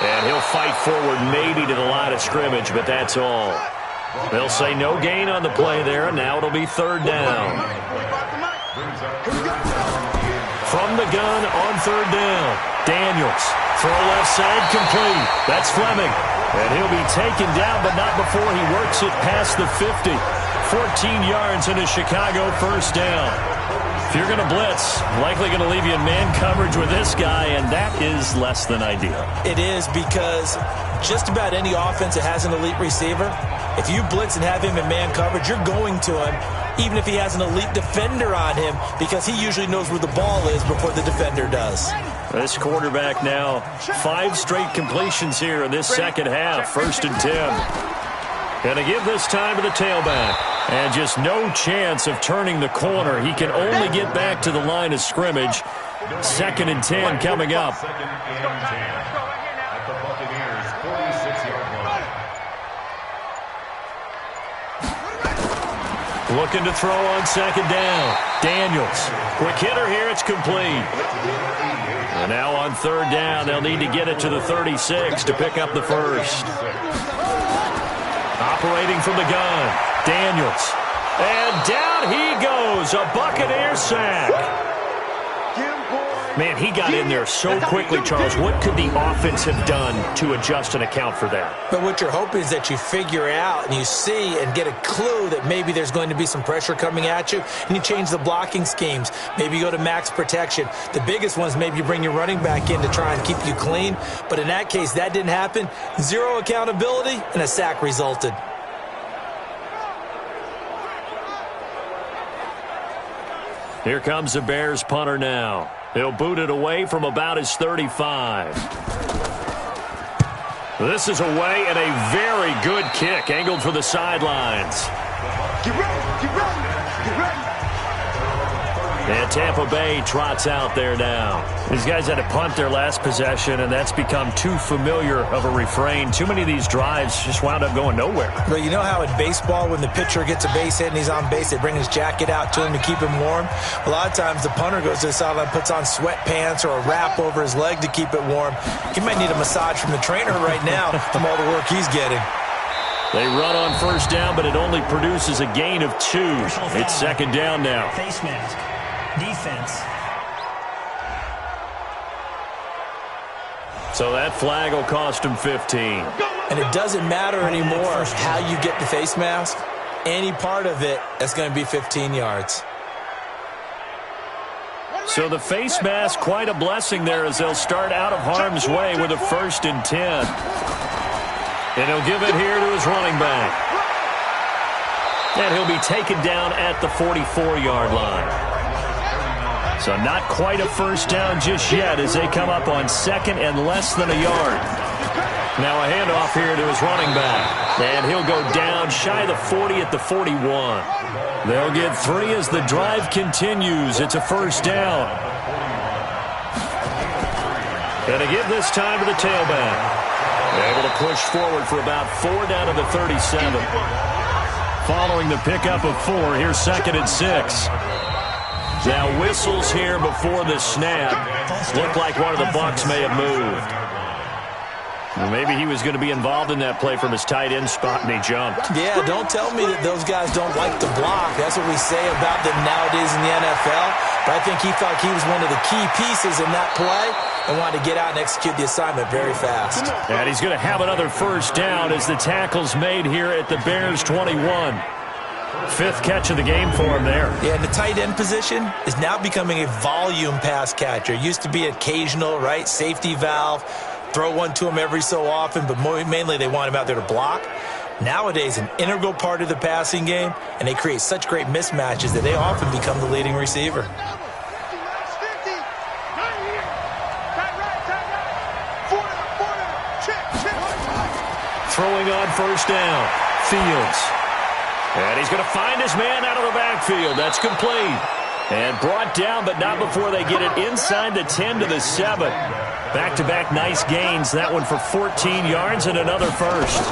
[SPEAKER 2] And he'll fight forward maybe to the line of scrimmage, but that's all. They'll say no gain on the play there, and now it'll be 3rd down. From the gun on 3rd down. Daniels. Throw left side complete. That's Fleming. And he'll be taken down, but not before he works it past the 50. 14 yards in a Chicago 1st down. If you're going to blitz, likely going to leave you in man coverage with this guy, and that is less than ideal.
[SPEAKER 3] It is because just about any offense that has an elite receiver, if you blitz and have him in man coverage, you're going to him, even if he has an elite defender on him, because he usually knows where the ball is before the defender does.
[SPEAKER 2] This quarterback now, 5 straight completions here in this second half. 1st and 10. Going to give this time to the tailback. And just no chance of turning the corner. He can only get back to the line of scrimmage. 2nd and 10 coming up.
[SPEAKER 4] 2nd and 10 at the Buccaneers' 46-yard
[SPEAKER 2] Looking to throw on second down. Daniels. Quick hitter here. It's complete. And now on third down, they'll need to get it to the 36 to pick up the first. Operating from the gun. Daniels. And down he goes. A Buccaneer sack. Man, he got in there so quickly, Charles. What could the offense have done to adjust and account for that?
[SPEAKER 3] But what you're hoping is that you figure out and you see and get a clue that maybe there's going to be some pressure coming at you, and you change the blocking schemes. Maybe you go to max protection. The biggest ones, maybe you bring your running back in to try and keep you clean. But in that case, that didn't happen. Zero accountability, and a sack resulted.
[SPEAKER 2] Here comes the Bears punter now. He'll boot it away from about his 35. This is away and a very good kick, angled for the sidelines.
[SPEAKER 5] Get ready, get ready, get ready.
[SPEAKER 2] And Tampa Bay trots out there now. These guys had to punt their last possession, and that's become too familiar of a refrain. Too many of these drives just wound up going nowhere.
[SPEAKER 3] Well, you know how in baseball, when the pitcher gets a base hit and he's on base, they bring his jacket out to him to keep him warm? A lot of times the punter goes to the sideline, puts on sweatpants or a wrap over his leg to keep it warm. He might need a massage from the trainer right now from all the work he's getting.
[SPEAKER 2] They run on first down, but it only produces a gain of 2. It's second down now.
[SPEAKER 6] Face mask. Defense.
[SPEAKER 2] So that flag will cost him 15.
[SPEAKER 3] And it doesn't matter anymore how you get the face mask. Any part of it, that's going to be 15 yards.
[SPEAKER 2] So the face mask, quite a blessing there as they'll start out of harm's way with a 1st and 10. And he'll give it here to his running back. And he'll be taken down at the 44-yard line. So not quite a first down just yet as they come up on second and less than a yard. Now a handoff here to his running back. And he'll go down shy of the 40 at the 41. They'll get 3 as the drive continues. It's a first down. And to give this time to the tailback. Able to push forward for about 4 down to the 37. Following the pickup of 4, here's second and 6. Now whistles here before the snap. Looked like one of the Bucs may have moved. Well, maybe he was going to be involved in that play from his tight end spot, and he jumped.
[SPEAKER 3] Yeah, don't tell me that those guys don't like to block. That's what we say about them nowadays in the NFL. But I think he thought he was one of the key pieces in that play and wanted to get out and execute the assignment very fast.
[SPEAKER 2] And he's going to have another first down as the tackle's made here at the Bears 21. 5th catch of the game for him there.
[SPEAKER 3] Yeah, and the tight end position is now becoming a volume pass catcher. Used to be occasional, right? Safety valve. Throw one to him every so often, but mainly they want him out there to block. Nowadays, an integral part of the passing game, and they create such great mismatches that they often become the leading receiver.
[SPEAKER 2] Throwing on first down. Fields. And he's going to find his man out of the backfield. That's complete. And brought down, but not before they get it inside the 10 to the 7. Back-to-back nice gains. That one for 14 yards and another first.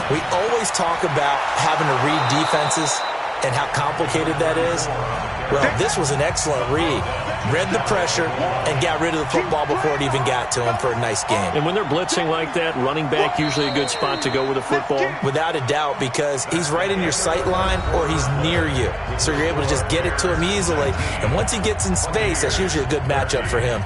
[SPEAKER 3] We always talk about having to read defenses and how complicated that is. Well, this was an excellent read. Read the pressure and got rid of the football before it even got to him for a nice game.
[SPEAKER 2] And when they're blitzing like that, running back usually a good spot to go with a football?
[SPEAKER 3] Without a doubt, because he's right in your sight line or he's near you. So you're able to just get it to him easily. And once he gets in space, that's usually a good matchup for him.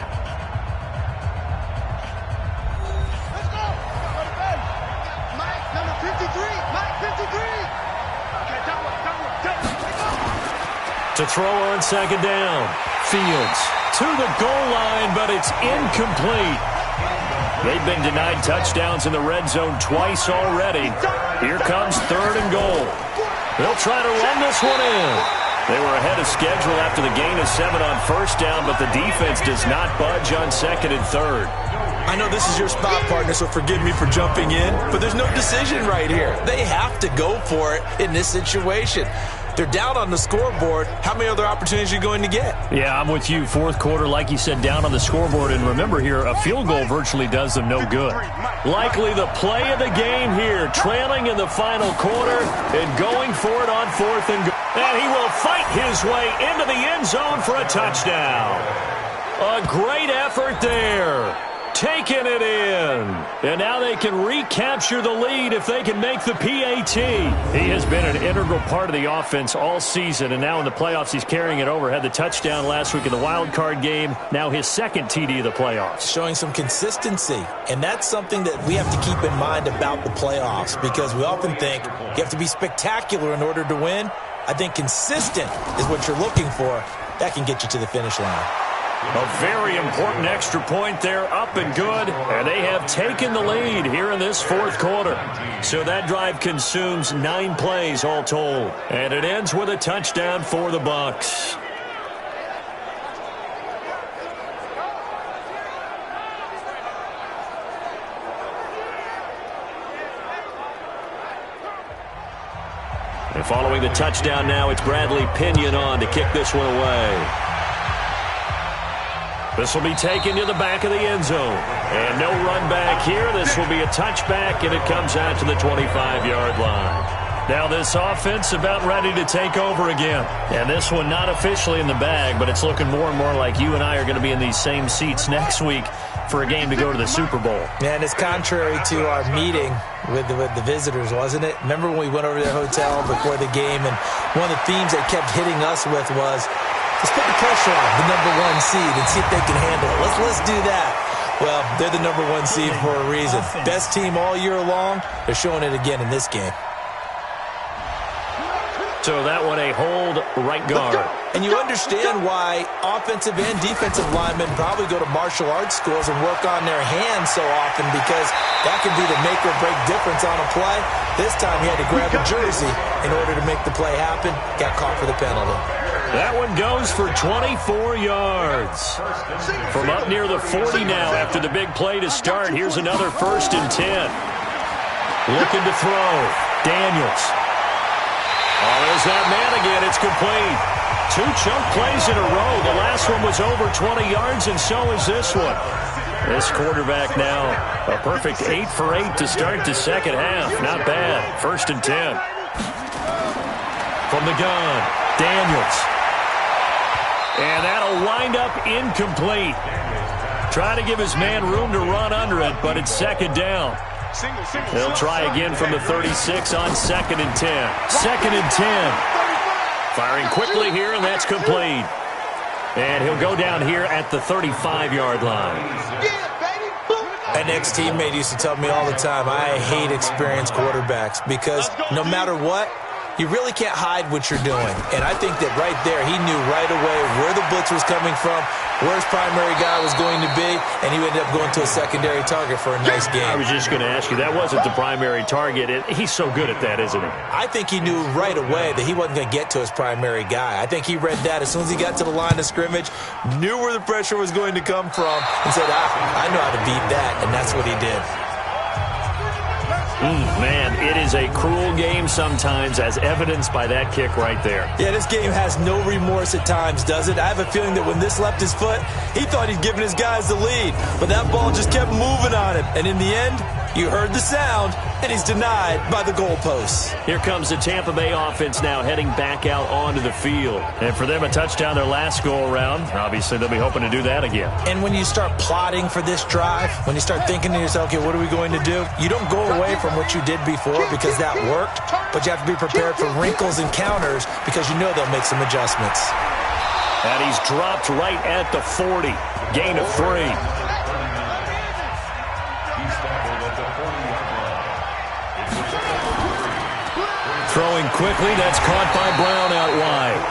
[SPEAKER 2] To throw on second down. Fields to the goal line, but it's incomplete. They've been denied touchdowns in the red zone twice already. Here comes 3rd and goal. They'll try to run this one in. They were ahead of schedule after the gain of 7 on first down, but the defense does not budge on 2nd and 3rd.
[SPEAKER 3] I know this is your spot, partner, so forgive me for jumping in, but there's no decision right here. They have to go for it in this situation. They're down on the scoreboard. How many other opportunities are you going to get?
[SPEAKER 2] Yeah, I'm with you. 4th quarter, like you said, down on the scoreboard. And remember here, a field goal virtually does them no good. Likely the play of the game here, trailing in the final quarter and going for it on 4th and goal. And he will fight his way into the end zone for a touchdown. A great effort there. Taking it in. And now they can recapture the lead if they can make the PAT. He has been an integral part of the offense all season, and now in the playoffs he's carrying it over. Had the touchdown last week in the wild card game. Now his second TD of the playoffs.
[SPEAKER 3] Showing some consistency, and that's something that we have to keep in mind about the playoffs, because we often think you have to be spectacular in order to win. I think consistent is what you're looking for. That can get you to the finish line.
[SPEAKER 2] A very important extra point there, up and good, and they have taken the lead here in this fourth quarter. So that drive consumes 9 plays all told, and it ends with a touchdown for the Bucs. And following the touchdown now, it's Bradley Pinion on to kick this one away. This will be taken to the back of the end zone. And no run back here. This will be a touchback, and it comes out to the 25-yard line. Now this offense about ready to take over again. And this one not officially in the bag, but it's looking more and more like you and I are going to be in these same seats next week for a game to go to the Super Bowl.
[SPEAKER 3] And it's contrary to our meeting with the visitors, wasn't it? Remember when we went over to their hotel before the game, and one of the themes they kept hitting us with was, let's put the pressure on the number 1 seed and see if they can handle it. Let's do that. Well, they're the number 1 seed for a reason. Best team all year long. They're showing it again in this game.
[SPEAKER 2] So that one a hold right guard.
[SPEAKER 3] And you understand why offensive and defensive linemen probably go to martial arts schools and work on their hands so often, because that can be the make or break difference on a play. This time he had to grab a jersey in order to make the play happen. Got caught for the penalty.
[SPEAKER 2] That one goes for 24 yards. From up near the 40 now after the big play to start. Here's another 1st and 10. Looking to throw. Daniels. Oh, there's that man again. It's complete. 2 chunk plays in a row. The last one was over 20 yards, and so is this one. This quarterback now, a perfect 8 for 8 to start the second half. Not bad. 1st and 10. From the gun, Daniels. And that'll wind up incomplete. Trying to give his man room to run under it, but it's 2nd down. They'll try again from the 36 on 2nd and 10. 2nd and 10. Firing quickly here, and that's complete. And he'll go down here at the 35-yard line.
[SPEAKER 3] An ex-teammate used to tell me all the time, I hate experienced quarterbacks, because no matter what, you really can't hide what you're doing. And I think that right there, he knew right away where the blitz was coming from, where his primary guy was going to be, and he ended up going to a secondary target for a nice game.
[SPEAKER 2] I was just going to ask you, that wasn't the primary target. He's so good at that, isn't he?
[SPEAKER 3] I think he knew right away that he wasn't going to get to his primary guy. I think he read that as soon as he got to the line of scrimmage, knew where the pressure was going to come from, and said, I know how to beat that, and that's what he did.
[SPEAKER 2] Man, it is a cruel game sometimes, as evidenced by that kick right there.
[SPEAKER 3] Yeah, this game has no remorse at times, does it? I have a feeling that when this left his foot, he thought he'd given his guys the lead. But that ball just kept moving on him. And in the end, you heard the sound, and he's denied by the goalposts.
[SPEAKER 2] Here comes the Tampa Bay offense now heading back out onto the field. And for them, a touchdown their last go-around. Obviously, they'll be hoping to do that again.
[SPEAKER 3] And when you start plotting for this drive, when you start thinking to yourself, okay, what are we going to do? You don't go away from what you did before because that worked, but you have to be prepared for wrinkles and counters because you know they'll make some adjustments.
[SPEAKER 2] And he's dropped right at the 40. Gain of 3. Throwing quickly, that's caught by Brown out wide.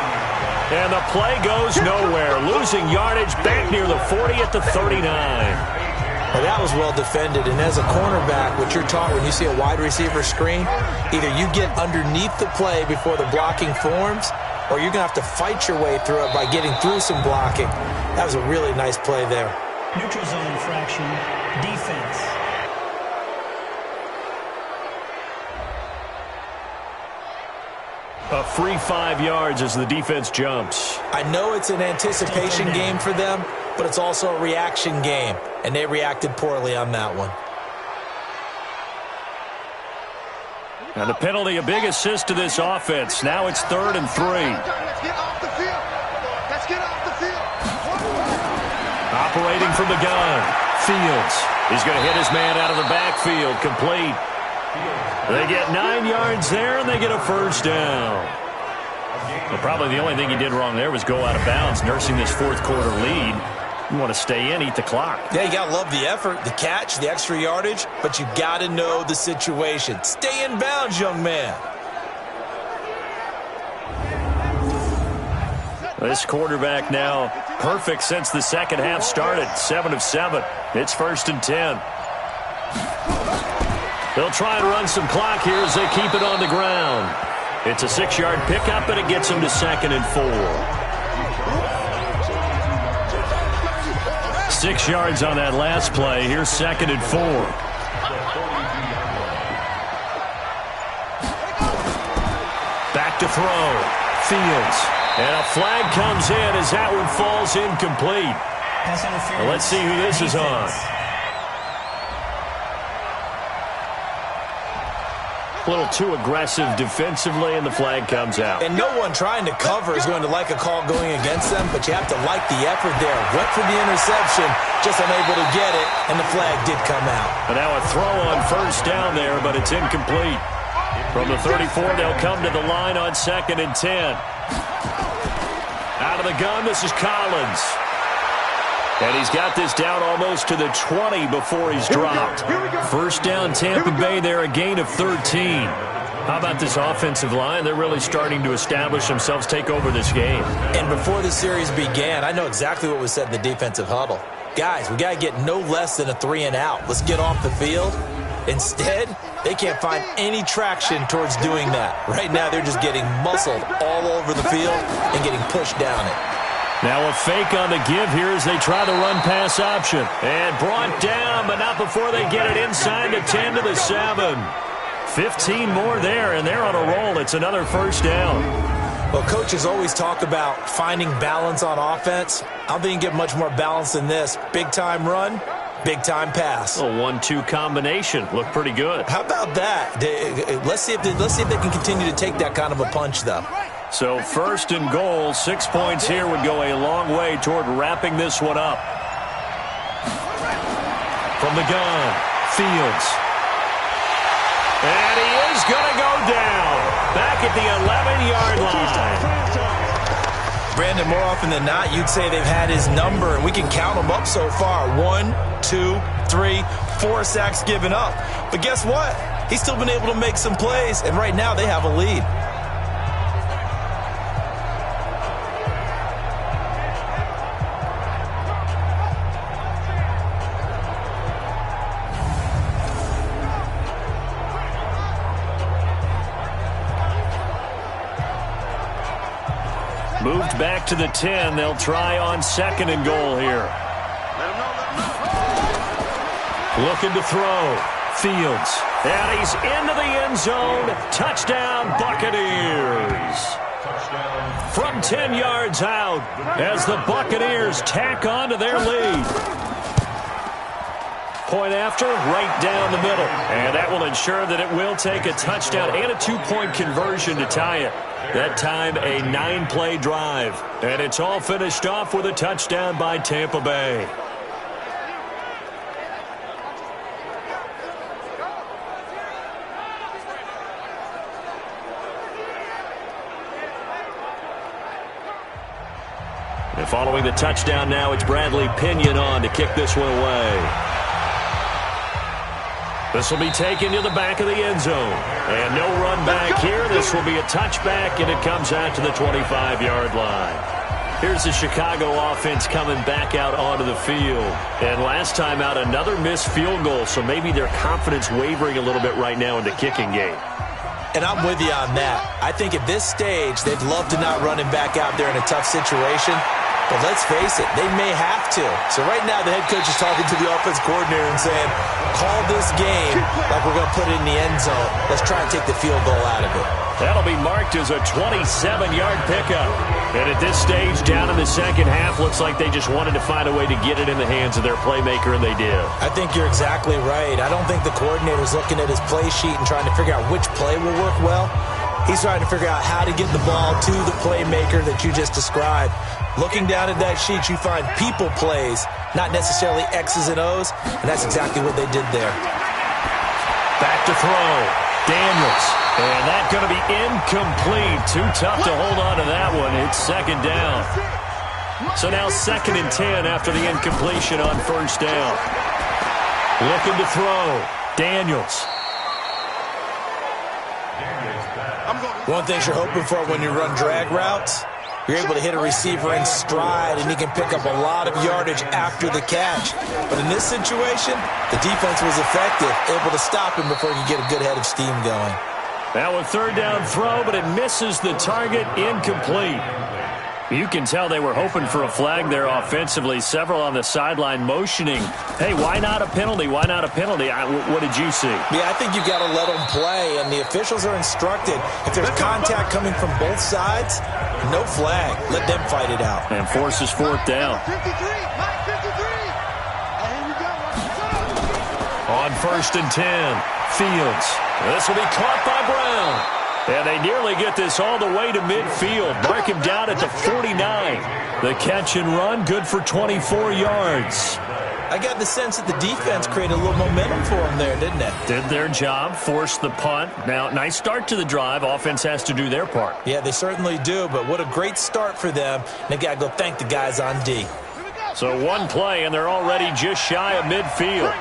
[SPEAKER 2] And the play goes nowhere. Losing yardage back near the 40 at the 39.
[SPEAKER 3] Well, that was well defended, and as a cornerback, what you're taught when you see a wide receiver screen, either you get underneath the play before the blocking forms, or you're going to have to fight your way through it by getting through some blocking. That was a really nice play there.
[SPEAKER 6] Neutral zone infraction, defense.
[SPEAKER 2] A free 5 yards as the defense jumps.
[SPEAKER 3] I know it's an anticipation game for them, but it's also a reaction game, and they reacted poorly on that one.
[SPEAKER 2] And the penalty, a big assist to this offense. Now it's 3rd and 3.
[SPEAKER 5] Let's get off the field. Let's get off the field.
[SPEAKER 2] Operating from the gun. Fields. He's going to hit his man out of the backfield. Complete. They get 9 yards there, and they get a first down. Well, probably the only thing he did wrong there was go out of bounds, nursing this fourth quarter lead. You want to stay in, eat the clock.
[SPEAKER 3] Yeah, you got to love the effort, the catch, the extra yardage, but you got to know the situation. Stay in bounds, young man.
[SPEAKER 2] This quarterback now perfect since the second half started. 7 of 7. It's 1st and 10. They'll try and run some clock here as they keep it on the ground. It's a 6-yard pickup, and it gets them to 2nd and 4. 6 yards on that last play. Here's 2nd and 4. Back to throw. Fields. And a flag comes in as that one falls incomplete. Well, let's see who this is on. A little too aggressive defensively, and the flag comes out.
[SPEAKER 3] And no one trying to cover is going to like a call going against them, but you have to like the effort there. Went for the interception, just unable to get it, and the flag did come out.
[SPEAKER 2] And now a throw on first down there, but it's incomplete. From the 34, they'll come to the line on 2nd and 10. Out of the gun, this is Collins. And he's got this down almost to the 20 before he's dropped. First down, Tampa Bay there, a gain of 13. How about this offensive line? They're really starting to establish themselves, take over this game.
[SPEAKER 3] And before the series began, I know exactly what was said in the defensive huddle. Guys, we got to get no less than a 3 and out. Let's get off the field. Instead, they can't find any traction towards doing that. Right now, they're just getting muscled all over the field and getting pushed down it.
[SPEAKER 2] Now a fake on the give here as they try the run-pass option. And brought down, but not before they get it inside the 10 to the 7. 15 more there, and they're on a roll. It's another first down.
[SPEAKER 3] Well, coaches always talk about finding balance on offense. I don't think you get much more balance than this. Big-time run, big-time pass.
[SPEAKER 2] A 1-2 combination. Looked pretty good.
[SPEAKER 3] How about that? Let's see if they can continue to take that kind of a punch, though.
[SPEAKER 2] So 1st and goal, 6 points here would go a long way toward wrapping this one up. From the gun, Fields. And he is going to go down. Back at the 11-yard line.
[SPEAKER 3] Brandon, more often than not, you'd say they've had his number, and we can count them up so far. 1, 2, 3, 4 sacks given up. But guess what? He's still been able to make some plays, and right now they have a lead.
[SPEAKER 2] Moved back to the 10. They'll try on 2nd and goal here. Looking to throw. Fields. And he's into the end zone. Touchdown, Buccaneers. From 10 yards out as the Buccaneers tack on to their lead. Point after, right down the middle. And that will ensure that it will take a touchdown and a 2-point conversion to tie it. That time, a 9-play drive. And it's all finished off with a touchdown by Tampa Bay. And following the touchdown now, it's Bradley Pinion on to kick this one away. This will be taken to the back of the end zone. And no run back here. This will be a touchback, and it comes out to the 25-yard line. Here's the Chicago offense coming back out onto the field. And last time out, another missed field goal, so maybe their confidence wavering a little bit right now in the kicking game.
[SPEAKER 3] And I'm with you on that. I think at this stage, they'd love to not run him back out there in a tough situation. But let's face it, they may have to. So right now the head coach is talking to the offense coordinator and saying, call this game like we're going to put it in the end zone. Let's try and take the field goal out of it.
[SPEAKER 2] That'll be marked as a 27-yard pickup. And at this stage, down in the second half, looks like they just wanted to find a way to get it in the hands of their playmaker, and they did.
[SPEAKER 3] I think you're exactly right. I don't think the coordinator's looking at his play sheet and trying to figure out which play will work well. He's trying to figure out how to get the ball to the playmaker that you just described. Looking down at that sheet, you find people plays, not necessarily X's and O's, and that's exactly what they did there.
[SPEAKER 2] Back to throw. Daniels. And that's going to be incomplete. Too tough to hold on to that one. It's second down. So now 2nd and 10 after the incompletion on first down. Looking to throw. Daniels.
[SPEAKER 3] One thing you're hoping for when you run drag routes, you're able to hit a receiver in stride, and he can pick up a lot of yardage after the catch. But in this situation, the defense was effective, able to stop him before he could get a good head of steam going.
[SPEAKER 2] Now a third down throw, but it misses the target, incomplete. You can tell they were hoping for a flag there offensively. Several on the sideline motioning, hey, why not a penalty? Why not a penalty? What did you see?
[SPEAKER 3] Yeah, I think you've got to let them play, and the officials are instructed. If there's contact coming from both sides, no flag. Let them fight it out.
[SPEAKER 2] And forces fourth down.
[SPEAKER 5] 53, Mike 53. And here we go.
[SPEAKER 2] On 1st and 10, Fields. This will be caught by Brown. And they nearly get this all the way to midfield. Mark him down at the 49. The catch and run, good for 24 yards.
[SPEAKER 3] I got the sense that the defense created a little momentum for them there, didn't it?
[SPEAKER 2] Did their job, forced the punt. Now, nice start to the drive. Offense has to do their part.
[SPEAKER 3] Yeah, they certainly do, but what a great start for them. They got to go thank the guys on D.
[SPEAKER 2] So one play, and they're already just shy of midfield.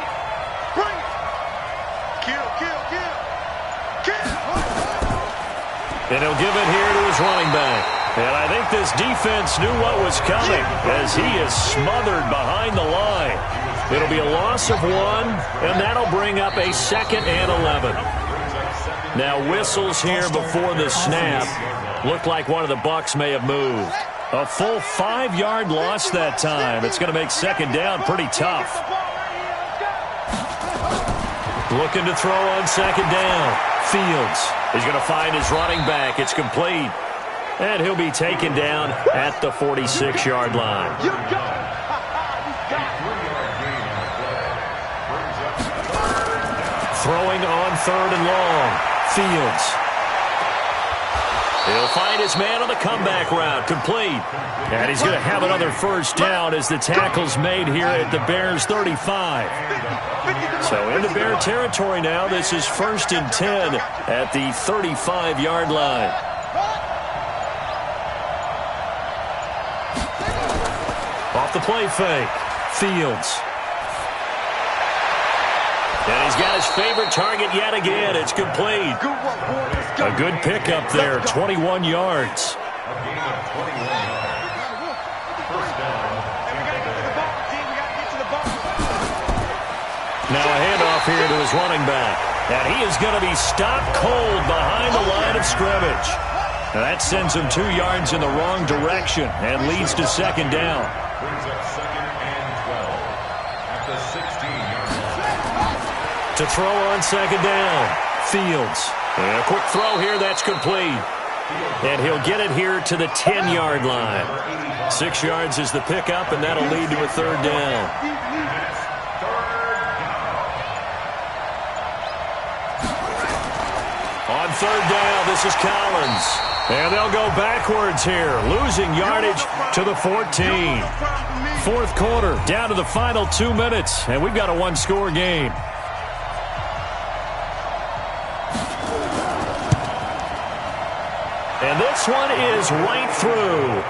[SPEAKER 2] And he'll give it here to his running back. And I think this defense knew what was coming as he is smothered behind the line. It'll be a loss of 1, and that'll bring up a 2nd and 11. Now whistles here before the snap. Looked like one of the Bucs may have moved. A full 5-yard loss that time. It's going to make second down pretty tough. Looking to throw on second down. Fields is going to find his running back. It's complete. And he'll be taken down at the 46-yard line. Throwing on 3rd and long. Fields. He'll find his man on the comeback route. Complete. And he's going to have another first down as the tackle's made here at the Bears' 35. So into Bear territory now. This is 1st and 10 at the 35-yard line. Off the play fake. Fields. And he's got his favorite target yet again. It's complete. A good pickup there, 21 yards. Now a handoff here to his running back. And he is going to be stopped cold behind the line of scrimmage. Now that sends him 2 yards in the wrong direction and leads to second down.
[SPEAKER 4] Brings up 2nd and 12 at the 16-yard line.
[SPEAKER 2] To throw on second down, Fields. And a quick throw here, that's complete. And he'll get it here to the 10-yard line. 6 yards is the pickup, and that'll lead to a third down. On third down, this is Collins. And they'll go backwards here, losing yardage to the 14. Fourth quarter, down to the final 2 minutes, and we've got a one-score game. And this one is right through.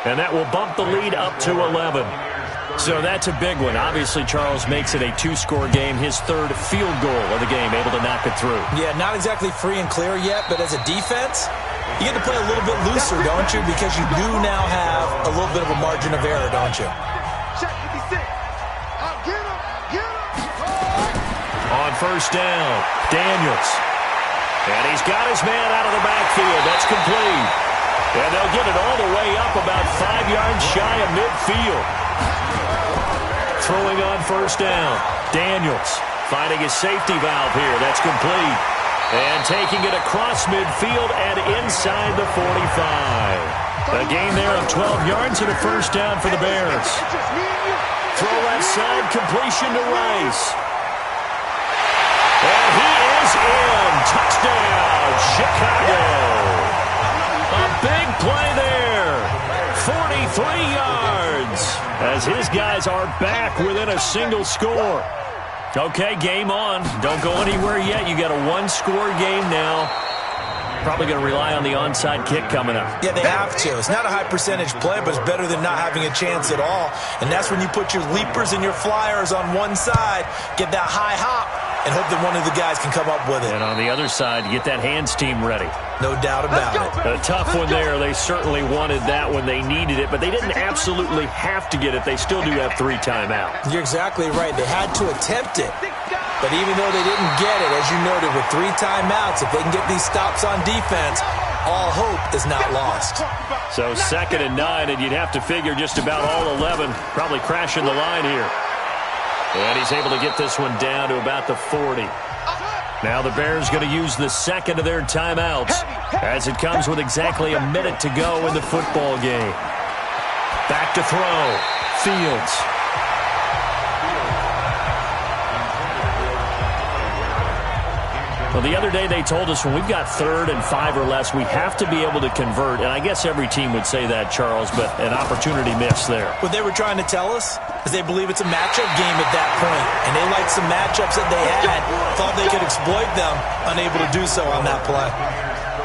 [SPEAKER 2] And that will bump the lead up to 11. So that's a big one. Obviously, Charles makes it a 2-score game, his 3rd field goal of the game, able to knock it through.
[SPEAKER 3] Yeah, not exactly free and clear yet, but as a defense, you get to play a little bit looser, don't you? Because you do now have a little bit of a margin of error, don't you?
[SPEAKER 2] On first down, Daniels. And he's got his man out of the backfield. That's complete. And they'll get it all the way up about 5 yards shy of midfield. Throwing on first down. Daniels finding his safety valve here. That's complete. And taking it across midfield and inside the 45. A gain there of 12 yards and a first down for the Bears. Throw left side, completion to Rice. And he is in. Touchdown, Chicago. A big play there. 43 yards. As his guys are back within a single score. Okay, game on. Don't go anywhere yet. You got a one-score game now. Probably going to rely on the onside kick coming up.
[SPEAKER 3] Yeah, they have to. It's not a high-percentage play, but it's better than not having a chance at all. And that's when you put your leapers and your flyers on one side, get that high hop, and hope that one of the guys can come up with it.
[SPEAKER 2] And on the other side, get that hands team ready.
[SPEAKER 3] No doubt about it.
[SPEAKER 2] A tough one there. They certainly wanted that when they needed it, but they didn't absolutely have to get it. They still do have 3 timeouts.
[SPEAKER 3] You're exactly right. They had to attempt it. But even though they didn't get it, as you noted, with 3 timeouts, if they can get these stops on defense, all hope is not lost.
[SPEAKER 2] So 2nd and 9, and you'd have to figure just about all 11 probably crashing the line here. And he's able to get this one down to about the 40. Now the Bears going to use the second of their timeouts as it comes with exactly a minute to go in the football game. Back to throw. Fields. Well, the other day they told us when we've got 3rd and 5 or less, we have to be able to convert. And I guess every team would say that, Charles, but an opportunity missed there.
[SPEAKER 3] What they were trying to tell us is they believe it's a matchup game at that point. And they liked some matchups that they had, thought they could exploit them, unable to do so on that play.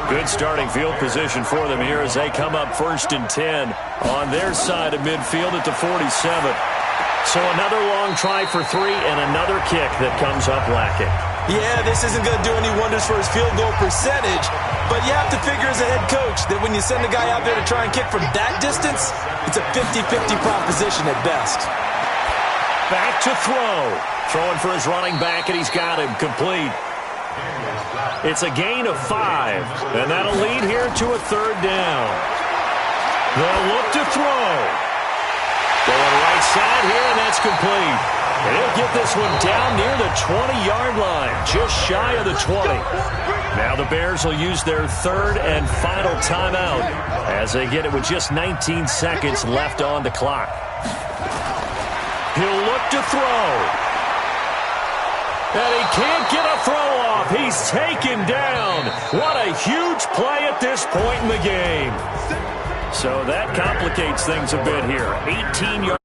[SPEAKER 2] Good starting field position for them here as they come up 1st and 10 on their side of midfield at the 47. So another long try for 3 and another kick that comes up lacking.
[SPEAKER 3] Yeah, this isn't going to do any wonders for his field goal percentage, but you have to figure as a head coach that when you send a guy out there to try and kick from that distance, it's a 50-50 proposition at best.
[SPEAKER 2] Back to throw. Throwing for his running back, and he's got him complete. It's a gain of 5, and that'll lead here to a 3rd down. They'll look to throw. Going right side here, and that's complete. And he'll get this one down near the 20-yard line, just shy of the 20. Now the Bears will use their 3rd and final timeout as they get it with just 19 seconds left on the clock. He'll look to throw. And he can't get a throw off. He's taken down. What a huge play at this point in the game. So that complicates things a bit here. 18 yards.